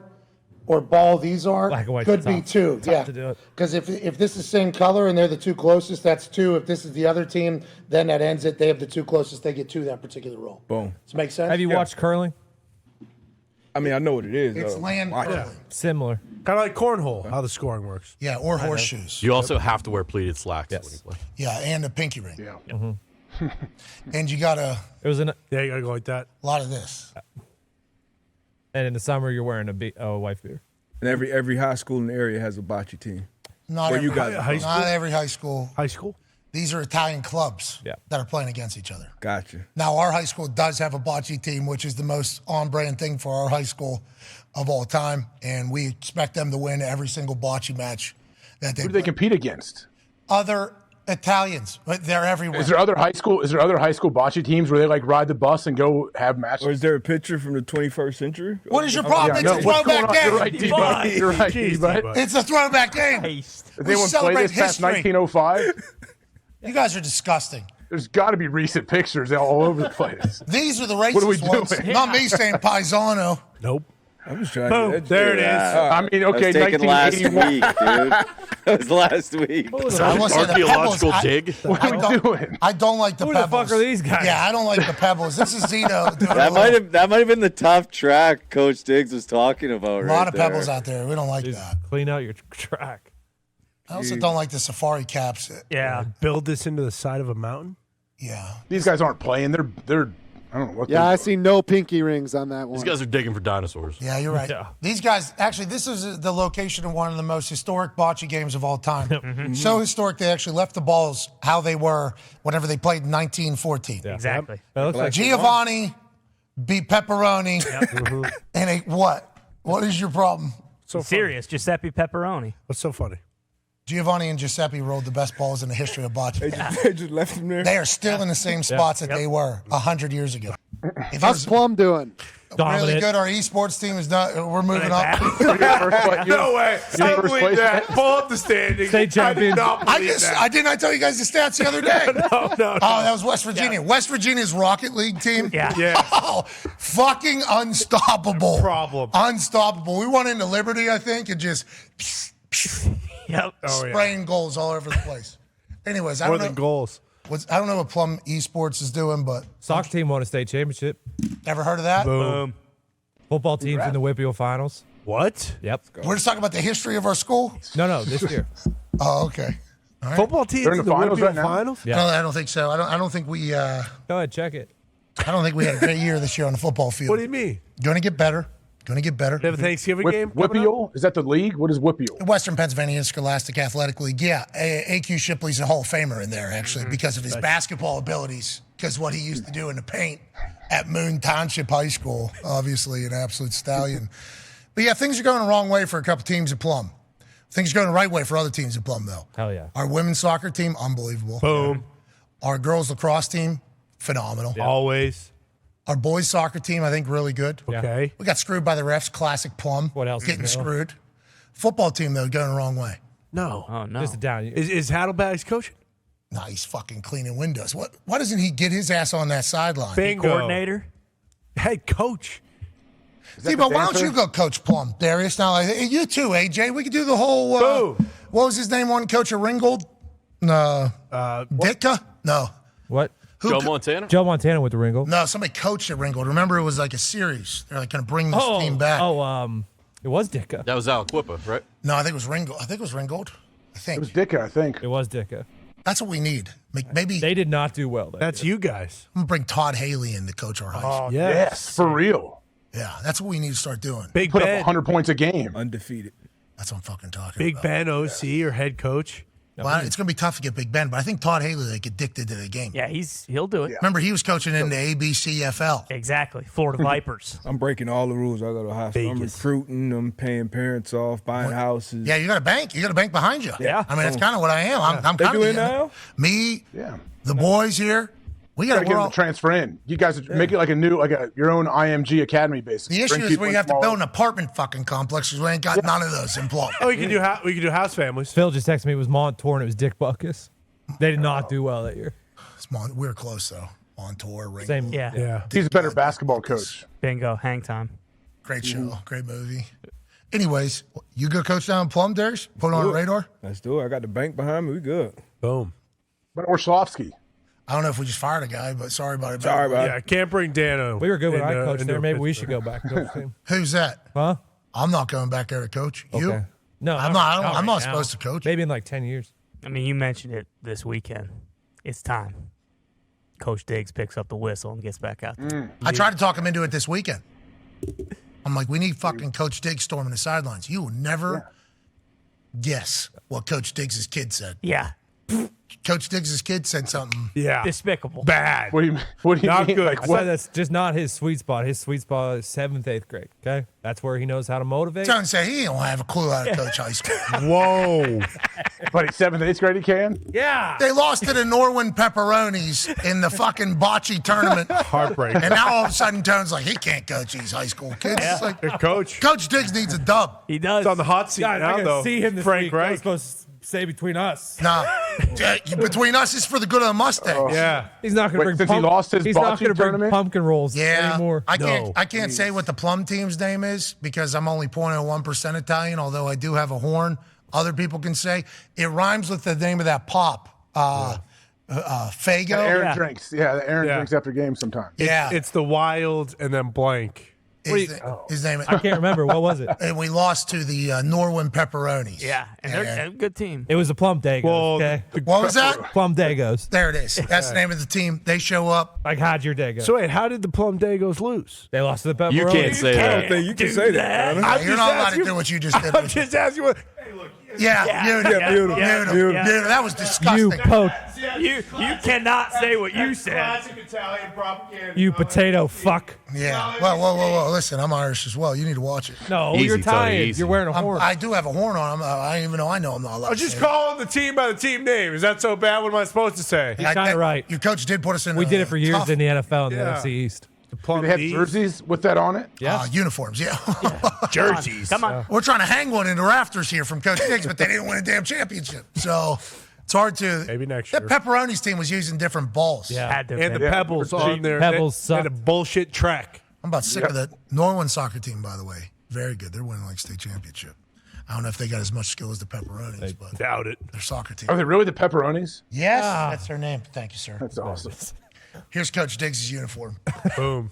or ball these are, Black and white's could be tough. two. Tough Yeah. to do it. Because if this is the same color and they're the two closest, that's two. If this is the other team, then that ends it. They have the two closest, they get two that particular roll. Boom. Does it make sense? Have you watched curling? I mean, I know what it is. It's though. land Watch it. curling. Similar. Kind of like cornhole, how the scoring works. Yeah, or horseshoes. You also have to wear pleated slacks when you play. Yeah, and a pinky ring. Yeah. And you got a It was in. Yeah, you gotta go like that. lot of this. And in the summer, you're wearing a wife beater. And every high school in the area has a bocce team. Not Where every, you guys high from? not every high school. High school? These are Italian clubs Yeah. that are playing against each other. Gotcha. Now, our high school does have a bocce team, which is the most on-brand thing for our high school of all time, and we expect them to win every single bocce match that they Who do they play. compete against? Other Italians, but they're everywhere. Is there other high school bocce teams where they like ride the bus and go have matches? Or is there a picture from the 21st century? What is your problem? Yeah, It's no, a what's going throwback on? game. You're right, D-Bud. You're right, Jeez, D-Bud. D-Bud. It's a throwback game. Did We anyone play celebrate this past history. 1905? You guys are disgusting. There's got to be recent pictures all over the place. These are the racist What are we ones. doing? Not me saying paisano. Nope. I'm just trying Boom. to There it is. I mean, okay, That was taken last 1981. week, dude. That was last week. I want to say the Archaeological pebbles. dig? What are we doing? I don't like the Who the pebbles. fuck are these guys? Yeah, I don't like the pebbles. This is Zito. doing That might have been the tough track Coach Diggs was talking about. a lot of pebbles out there. We don't like that. Clean out your track. I also don't like the safari caps. Yeah. Build this into the side of a mountain? Yeah. These guys aren't playing. They're I don't know what Yeah, they're I doing. see no pinky rings on that one. These guys are digging for dinosaurs. Yeah, you're right. Yeah. These guys, actually, this is the location of one of the most historic bocce games of all time. So historic, they actually left the balls how they were whenever they played in 1914. Yeah. Exactly. That looks like Giovanni beat Pepperoni and a what? What is your problem? So Serious. Giuseppe Pepperoni. What's so funny? Giovanni and Giuseppe rolled the best balls in the history of bocce. They just left him there. They are still in the same spots that they were 100 years ago. If How's Plum doing? really Dominant. good, our esports team is not. We're moving up. No way. I first believe place? that. Pull up the standings. State champion. I didn't tell you guys the stats the other day. No. Oh, that was West Virginia. West Virginia's Rocket League team. Yeah. Yeah. Oh, fucking unstoppable. Problem. Unstoppable. We went into Liberty, I think, and just Yep. Oh, yeah. spraying goals all over the place. Anyways, I More don't than know. goals. I don't know what Plum Esports is doing, but Soccer team won a state championship. ever heard of that? Boom. Football team's in the Whippeal finals. What? Yep. We're just talking about the history of our school. No, this year. Oh, okay. All right. Football teams They're in in the the finals Whitfield right now? finals? Yeah. I don't think so. I don't think we. Go ahead, check it. I don't think we had a great year this year on the football field. What do you mean? Going to get better. Going to get better. They have a Thanksgiving game? coming up? Whippeal? Is that the league? What is Whippeal? Western Pennsylvania Scholastic Athletic League. Yeah, AQ Shipley's a Hall of Famer in there, actually, because of his basketball abilities, because what he used to do in the paint at Moon Township High School, obviously an absolute stallion. But yeah, things are going the wrong way for a couple teams at Plum. Things are going the right way for other teams at Plum, though. Hell yeah. Our women's soccer team, unbelievable. Boom. Our girls lacrosse team, phenomenal. Always. Our boys soccer team, I think, really good. Okay. We got screwed by the refs, classic Plum. What else is Getting new? No, he's fucking cleaning windows. Why doesn't he get his ass on that sideline? Bingo. Coordinator. Head coach. See, but why don't you go coach Plum, Darius? Now, you too, AJ. We could do the whole. What was his name? One coach of Ringgold? Ditka? No. What? Joe Montana? Joe Montana with the Ringgold. No, somebody coached at Ringgold. Remember, it was like a series. They're like going to bring this team back. It was Ditka. That was Al Quippa, right? No, I think it was Ringgold. I think it was Ringgold. It was Ditka, I think. It was Ditka. That's what we need. Maybe they did not do well. That's you guys. I'm gonna bring Todd Haley in to coach our high school. Yes, for real. Yeah, that's what we need to start doing. Big Put up Ben. 100 points a game. Undefeated. That's what I'm fucking talking Big about. Ben, OC, or head coach. Well, it's going to be tough to get Big Ben, but I think Todd Haley like addicted to the game. Yeah, he'll do it. Remember, he was coaching in the ABCFL. Exactly. Florida Vipers. I'm breaking all the rules. I go to high school. I'm recruiting. I'm paying parents off, buying houses. Yeah, you got a bank. You got a bank behind you. Yeah. I mean, that's kind of what I am. I'm They kind do of it now? Me, the boys here. We got got to get them to transfer in. You guys make it like your own IMG academy, basically. The issue Bring is people we in have to smaller. build an apartment fucking complex because we ain't got none of those in Plum. Oh, we can do house families. Phil just texted me. It was Montour and it was Dick Buckus. They did not do well that year. We were close though. On tour, ring. Same. Yeah. He's a better basketball coach. Bingo. Hang time. Great show. Great movie. Anyways, you go coach down in Plum, Darius? Put it on the radar? Let's do it. I got the bank behind me. We good. Boom. But Orshlovsky. I don't know if we just fired a guy, but sorry about it. Sorry about Yeah, can't bring Dano. We were good when I into- coached into there. Maybe we Pittsburgh. should go back and coach the team. Who's that? Huh? I'm not going back there to coach. You? Okay. No, I'm not supposed to coach. Maybe in like 10 years. I mean, you mentioned it this weekend. It's time. Coach Diggs picks up the whistle and gets back out there. I tried to talk him into it this weekend. I'm like, we need fucking Coach Diggs storming the sidelines. You will never guess what Coach Diggs' kid said. Yeah. Coach Diggs' kid said something. Yeah. Despicable. Bad. What do you Not mean? good. Like, I what? said that's just not his sweet spot. His sweet spot is 7th, 8th grade. Okay? That's where he knows how to motivate. John said he don't have a clue how to coach high school. Whoa. But he's 7th, 8th grade, he can? Yeah. They lost to the Norwin Pepperonis in the fucking bocce tournament. Heartbreak. And now all of a sudden, Tone's like, he can't coach these high school kids. It's like, Good coach. Coach Diggs needs a dub. He does. He's on the hot seat Guys, I now, can though. see him this Frank week. I was Reich. supposed to say between us. Nah, between us, it's for the good of the Mustangs. Yeah. He's not going to Wait, bring since he lost his He's not bocce going to bring tournament? pumpkin rolls Yeah, anymore. I can't say what the Plum team's name is because I'm only 0.01% Italian, although I do have a horn. Other people can say. It rhymes with the name of that pop, Fago. Aaron drinks. Yeah, Aaron drinks after games sometimes. Yeah. It's the Wild and then blank. His name. I can't remember. What was it? And we lost to the Norwin Pepperonis. Yeah. And they're a good team. It was the Plum Dagos. Well, okay? What was that? Plum Dagos. There it is. That's the name of the team. They show up. Like Hodger Dagos. So wait, how did the Plum Dagos lose? They lost to the Pepperoni. You can't say that. I don't think you can say that. man. You're not allowed to do what you just did. I'm just asking what. Beautiful. That was disgusting. You cannot say what you said. Classic Italian propaganda. You potato fuck. Yeah. Well, whoa. Listen, I'm Irish as well. You need to watch it. No, Easy, you're Tony, Italian. easy. You're wearing a horn. I do have a horn on. I don't even know. I know I'm not allowed. I'm just calling the team by the team name. Is that so bad? What am I supposed to say? He's kind of right. Your coach did put us in. We did it for years tough, in the NFL and the Yeah. NFC East. The Plum They have D's? jerseys with that on it? Yeah. uniforms. Yeah. Jerseys. Come on. We're trying to hang one in the rafters here from Coach Diggs, but they didn't win a damn championship. So it's hard to. Maybe next That year. Pepperoni's team was using different balls. Yeah. Had to And the have been. Pebbles on there. Pebbles and a sucked. bullshit track. I'm about sick of that Norwin soccer team, by the way. Very good. They're winning like state championship. I don't know if they got as much skill as the Pepperonis, but Doubt it. their soccer team. Are they really the Pepperonis? Yes, that's their name. Thank you, sir. That's awesome. Here's Coach Diggs' uniform. Boom.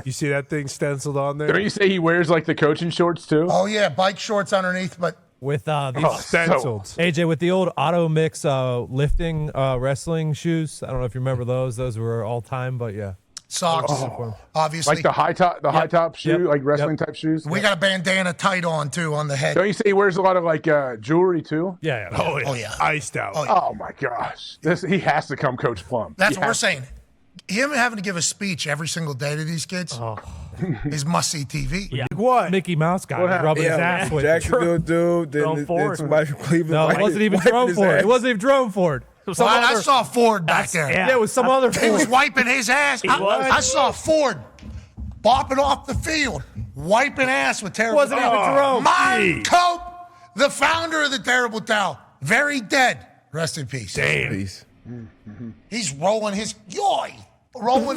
You see that thing stenciled on there? Don't you say he wears like the coaching shorts too? Oh yeah, bike shorts underneath, but With these Stenciled. AJ with the old Auto Mix lifting wrestling shoes. I don't know if you remember those. Those were all time, but yeah. socks, obviously. Like the high top shoe, like wrestling type shoes. We got a bandana tight on too on the head. Don't you say he wears a lot of like jewelry too? Yeah. Oh yeah. Iced out. Oh my gosh, he has to come coach Plum. That's He what we're has to. saying. Him having to give a speech every single day to these kids is must see TV. Yeah. What? Mickey Mouse guy What happened? rubbing his ass with. Jacksonville dude. Then Ford. somebody from Cleveland. No, it wasn't even Jerome Ford. It wasn't even Jerome Ford. It was some Well, I other- saw Ford back there. Yeah, it was some other He was Ford. wiping his ass. I saw Ford bopping off the field, wiping ass with terrible Wasn't even towel. Jerome. Mine Cope, the founder of the terrible towel, very dead. Rest in peace. Damn. Peace. He's rolling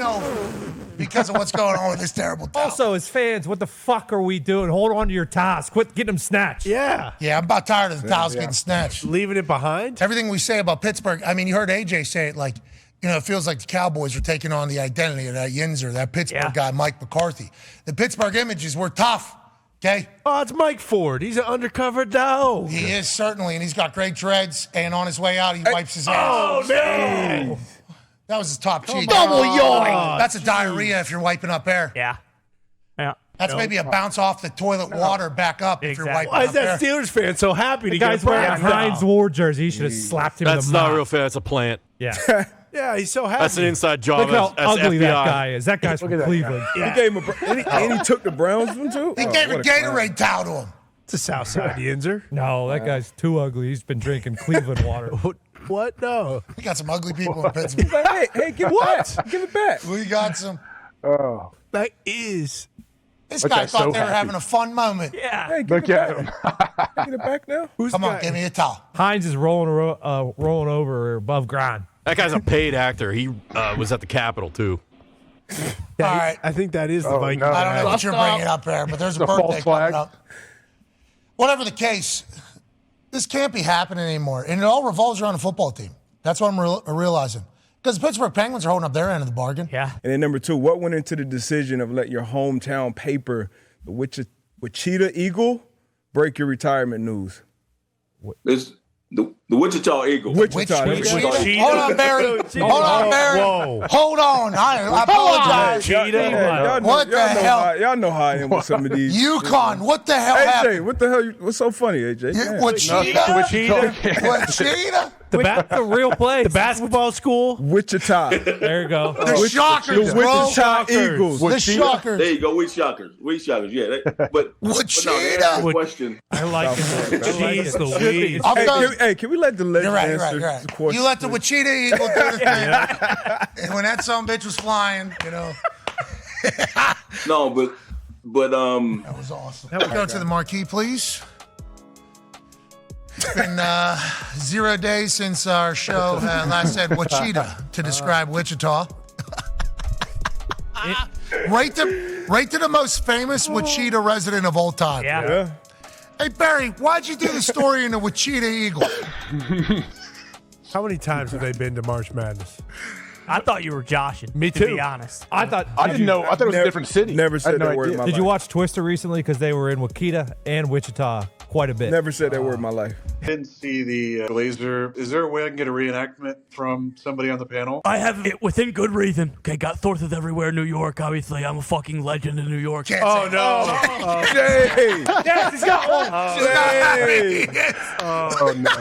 over because of what's going on with this terrible towel. Also, as fans, what the fuck are we doing? Hold on to your towels. Quit getting them snatched. Yeah. Yeah, I'm about tired of the towels getting snatched. Leaving it behind? Everything we say about Pittsburgh, I mean, you heard AJ say it like, it feels like the Cowboys are taking on the identity of that Yinzer, that Pittsburgh guy, Mike McCarthy. The Pittsburgh images were tough, okay? Oh, it's Mike Ford. He's an undercover dog. He is, certainly, and he's got great dreads, and on his way out, he wipes his ass. Oh, no. That was his top cheek. Double yoink. That's a diarrhea if you're wiping up air. Yeah. That's maybe a bounce off the toilet water back up if you're wiping Why is up that air. Steelers fan so happy to get Guy's a wearing a brown Heinz towel? Ward jersey. He should have slapped him in That's the not mouth. a real fan. That's a plant. Yeah. Yeah, he's so happy. That's an inside job. Look how That's ugly FBI. that guy is. That guy's Look from at that Cleveland. He gave him and he took the Browns one too. He Oh, gave a what clown. Gatorade towel to him. It's a Southside Yinzer. No, that guy's too ugly. He's been drinking Cleveland water. What? No. We got some ugly people in Pittsburgh. He's like, hey, give it back. Give it back. We got some. Oh, That is. This That guy guy's thought so they were happy. having a fun moment. Yeah. Hey, give look it at back. him. Get it back now. Come on, give me a towel. Heinz is rolling over above ground. That guy's a paid actor. He was at the Capitol too. All right. I think that is the Oh, Vikings. no. I don't know what you're bringing up there, but there's a The birthday false flag. coming up. Whatever the case, this can't be happening anymore. And it all revolves around the football team. That's what I'm realizing. Because the Pittsburgh Penguins are holding up their end of the bargain. Yeah. And then number 2, what went into the decision of let your hometown paper, the Wichita Eagle, break your retirement news? It's the Wichita Eagles. Wichita. Hold on, Barry. Hold on, Barry. Whoa. Hold on. I apologize. Y'all know, What the hell? Y'all know how I am with some of these. UConn. What the hell happened? AJ, what the hell? What's so funny, AJ? Yeah, Wichita? Wichita? The real place. The basketball school. Wichita. There you go. The Shockers, The bro. Wichita Eagles. The Shockers. There you go, we Shockers. Yeah, but Wichita. no, question. I like it. Jeez Louise. Hey, can we let the legend You're right, answer you're right. the question? You let the Wichita Eagle do the thing. And when that son bitch was flying, No, but That was awesome. Now we go to the marquee, please. It's been 0 days since our show last said Wichita to describe Wichita. Rate the most famous Wichita resident of all time. Yeah. Hey, Barry, why'd you do the story in the Wichita Eagle? How many times have they been to March Madness? I thought you were joshing. Me To too. be honest. I didn't know. I thought it was a different city. Never I had said no that word in idea. my Did you life. watch Twister recently? Because they were in Wakita and Wichita quite a bit. Never said that word in my life. Didn't see the Glazer. Is there a way I can get a reenactment from somebody on the panel? I have it within good reason. Okay, got Thortheth everywhere in New York. Obviously, I'm a fucking legend in New York. Oh, no. Jay! Yes, he's got one. Jay! Oh no.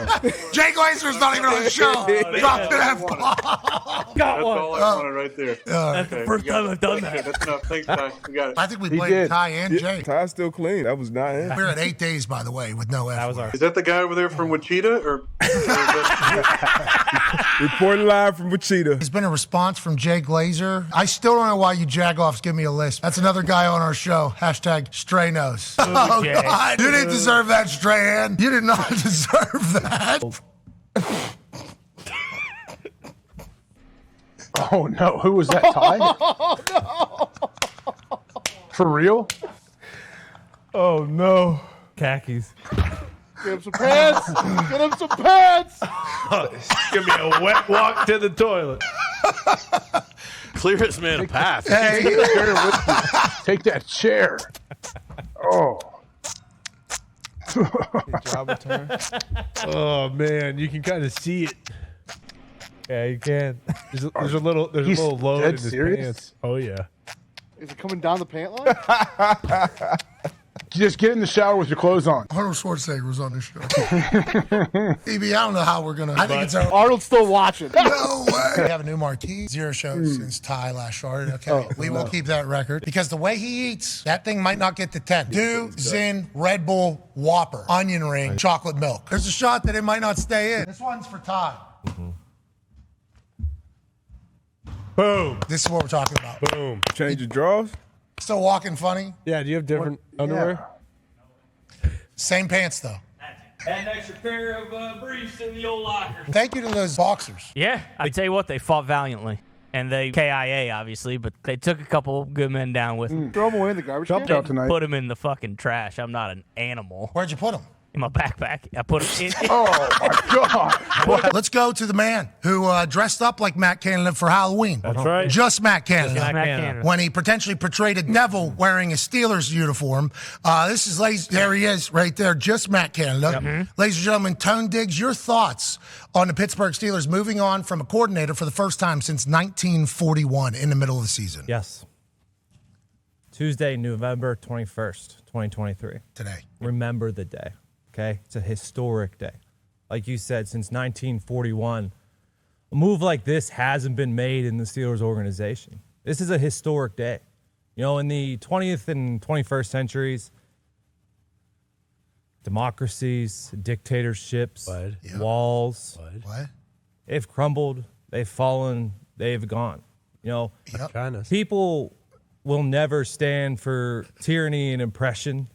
Jay Glazer's not even on the show. Dropped an F-bomb. Got That's one. all I wanted right there. That's the first time I've done that. That's enough. Thanks, Ty. We got it. I think we He played did. Ty and Jay. Ty's still clean. That was not him. We're at 8 days, by the way, with no F. That was our. Is that the guy over there from Wichita? Or Reporting live from Wichita. There's been a response from Jay Glazer. I still don't know why you jagoffs give me a list. That's another guy on our show. Hashtag stray nose. Oh, Jay. God. You didn't deserve that, Strahan. You did not deserve that. Oh no. Who was that? Ty? Oh, no. For real? Oh, no. Khakis. Get him some pants. Get him some pants. Give me a wet walk to the toilet. Clear this man a path. Hey. Take that chair with you. Take that chair. Oh. Oh, man. You can kind of see it. Yeah, you can. There's a little He's load dead in his serious? pants. Oh, yeah. Is it coming down the pant line? Just get in the shower with your clothes on. Arnold Schwarzenegger was on this show. EB, I don't know how we're going to. I think it's our. Arnold's still watching. No way. We have a new marquee. 0 shows since Ty last started. Okay. We will keep that record because the way he eats, that thing might not get to 10. Do, Zin, Red Bull, Whopper, onion ring, chocolate milk. There's a shot that it might not stay in. This one's for Ty. Boom. This is what we're talking about. Boom. Change your drawers? Still walking funny. Yeah, do you have different underwear? Same pants, though. Had an extra pair of briefs in the old locker. Thank you to those boxers. Yeah, I tell you what, they fought valiantly. And they KIA, obviously, but they took a couple good men down with them. Throw them away in the garbage can. Put them in the fucking trash. I'm not an animal. Where'd you put them? In my backpack. I put them in. Oh, my God. Let's go to the man who dressed up like Matt Canada for Halloween. That's right. Just Matt Canada. Just Matt Canada. When he potentially portrayed a devil wearing a Steelers uniform. This is, there he is right there, just Matt Canada. Ladies and gentlemen, Tone Diggs, your thoughts on the Pittsburgh Steelers moving on from a coordinator for the first time since 1941 in the middle of the season. Yes. Tuesday, November 21st, 2023. Today. Remember the day. Okay, it's a historic day. Like you said, since 1941, a move like this hasn't been made in the Steelers organization. This is a historic day. You know, in the 20th and 21st centuries, democracies, dictatorships, walls, they've crumbled, they've fallen, they've gone. You know, people will never stand for tyranny and oppression.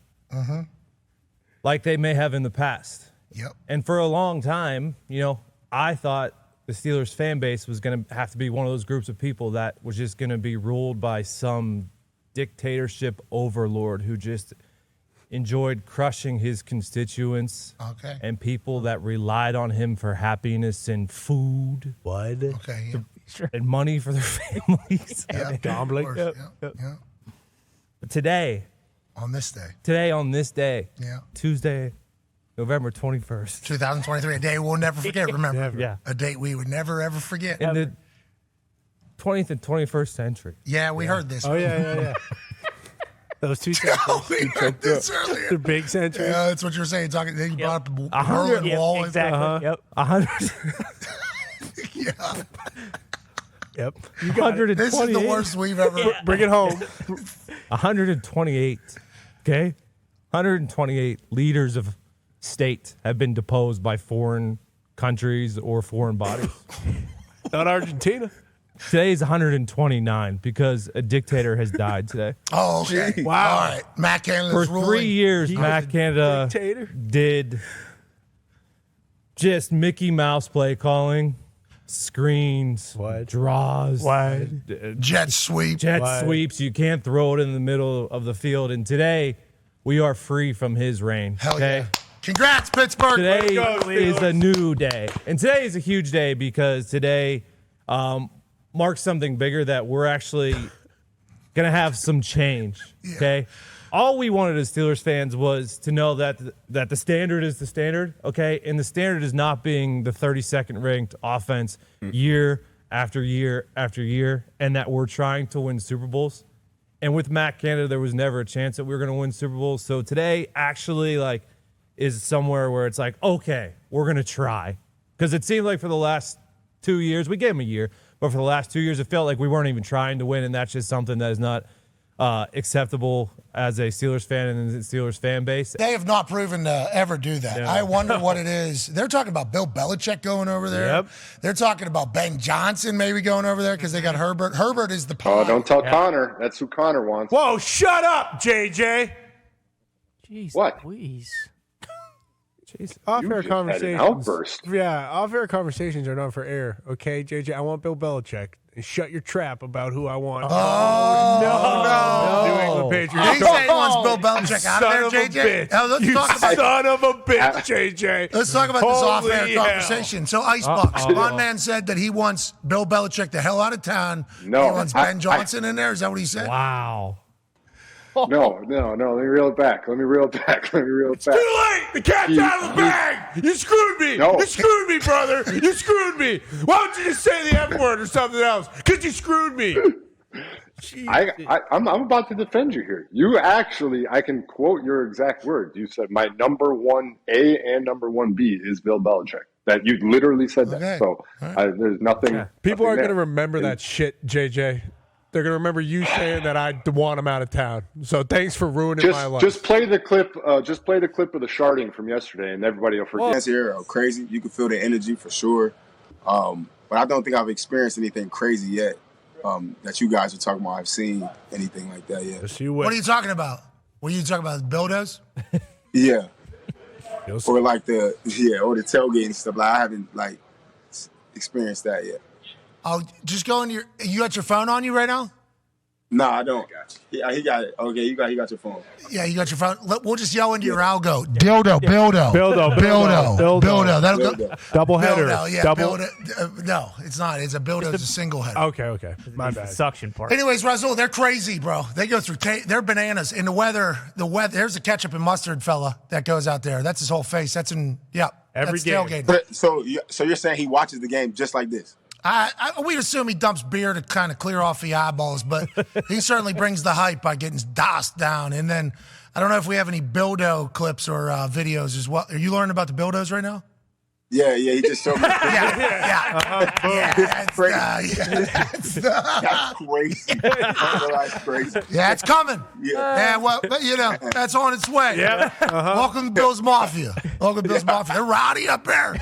Like they may have in the past. And for a long time, you know, I thought the Steelers fan base was going to have to be one of those groups of people that was just going to be ruled by some dictatorship overlord who just enjoyed crushing his constituents and people that relied on him for happiness and food. And money for their families. Gambling. But today, on this day, Tuesday, November 21st. 2023, a day we'll never forget, remember? Never. A date we would never, ever forget. In the 20th and 21st century. Yeah, we heard this. Oh, yeah. Those two centuries. We heard this earlier. The big century. Yeah, that's what you're saying. Talking, you brought up the Berlin Wall. Exactly. Yep. 100. Yep. You got it. This is the worst we've ever. Bring it home. 128. Okay? 128 leaders of state have been deposed by foreign countries or foreign bodies. Not Argentina. Today is 129 because a dictator has died today. Oh, okay. Wow. All right. Matt Canada's For ruling. 3 years, Matt Canada did just Mickey Mouse play calling, screens, draws, jet sweep. Sweeps. You can't throw it in the middle of the field. And today, we are free from his reign. Hell yeah. Congrats, Pittsburgh. Today is a new day. And today is a huge day because today marks something bigger that we're actually going to have some change, okay? All we wanted as Steelers fans was to know that the standard is the standard, okay? And the standard is not being the 32nd ranked offense year after year after year, and that we're trying to win Super Bowls. And with Matt Canada, there was never a chance that we were going to win Super Bowls. So today actually is somewhere where it's like, okay, we're going to try. Because it seemed like for the last 2 years, we gave him a year, but for the last 2 years, it felt like we weren't even trying to win, and that's just something that is not acceptable as a Steelers fan and the Steelers fan base. They have not proven to ever do that. Yeah. I wonder what it is. They're talking about Bill Belichick going over there. Yep. They're talking about Ben Johnson maybe going over there because they got Herbert. Herbert is the Oh, don't tell Connor. That's who Connor wants. Whoa, shut up, JJ. Jeez, What? Please. Off-air just had an conversations. outburst. Yeah, off-air conversations are not for air. Okay, JJ, I want Bill Belichick. And shut your trap about who I want. Oh, New England Patriots. He said he wants Bill Belichick out of there, JJ. Now, let's talk about son of a bitch, JJ. Let's talk about this Holy off-air hell. conversation. So, Icebox, one man said that he wants Bill Belichick the hell out of town. No, He wants Ben Johnson in there. Is that what he said? Wow. No. Let me reel it back. Too late. The cat's out of the bag. You screwed me. No. You screwed me, brother. You screwed me. Why don't you just say the F word or something else? Because you screwed me. I'm about to defend you here. You actually, I can quote your exact words. You said my number 1A and number 1B is Bill Belichick. That you literally said that. So there's nothing. People aren't going to there. remember that shit, JJ. They're going to remember you saying that I want him out of town. So thanks for ruining my life. Just play the clip. Just play the clip of the sharding from yesterday, and everybody will forget. Fans here are crazy. You can feel the energy for sure. But I don't think I've experienced anything crazy yet that you guys are talking about. I've seen anything like that yet. What are you talking about? What are you talking about? Builders? Yeah. or like the tailgate and stuff. Like I haven't like experienced that yet. Oh, just go in your. You got your phone on you right now? No, I don't. Yeah, he got it. Okay, he got your phone. Yeah, you got your phone. We'll just yell into your algo. Dildo. That'll go. Double header. Dildo, yeah, no, it's not. It's a dildo. It's a single header. Okay. My bad. Suction part. Anyways, Rasul, they're crazy, bro. They go through. They're bananas. In the weather. There's a ketchup and mustard fella that goes out there. That's his whole face. That's in. Yeah. Every that's game. tailgating. But so you're saying he watches the game just like this? We'd assume he dumps beer to kind of clear off the eyeballs, but he certainly brings the hype by getting dossed down. And then I don't know if we have any Bildo clips or videos as well. Are you learning about the Bildos right now? Yeah, he just showed me. That's crazy. That's crazy. That's crazy. Yeah, it's coming. Yeah, well, but that's on its way. Yeah. Welcome to Bill's Mafia. They're rowdy up there.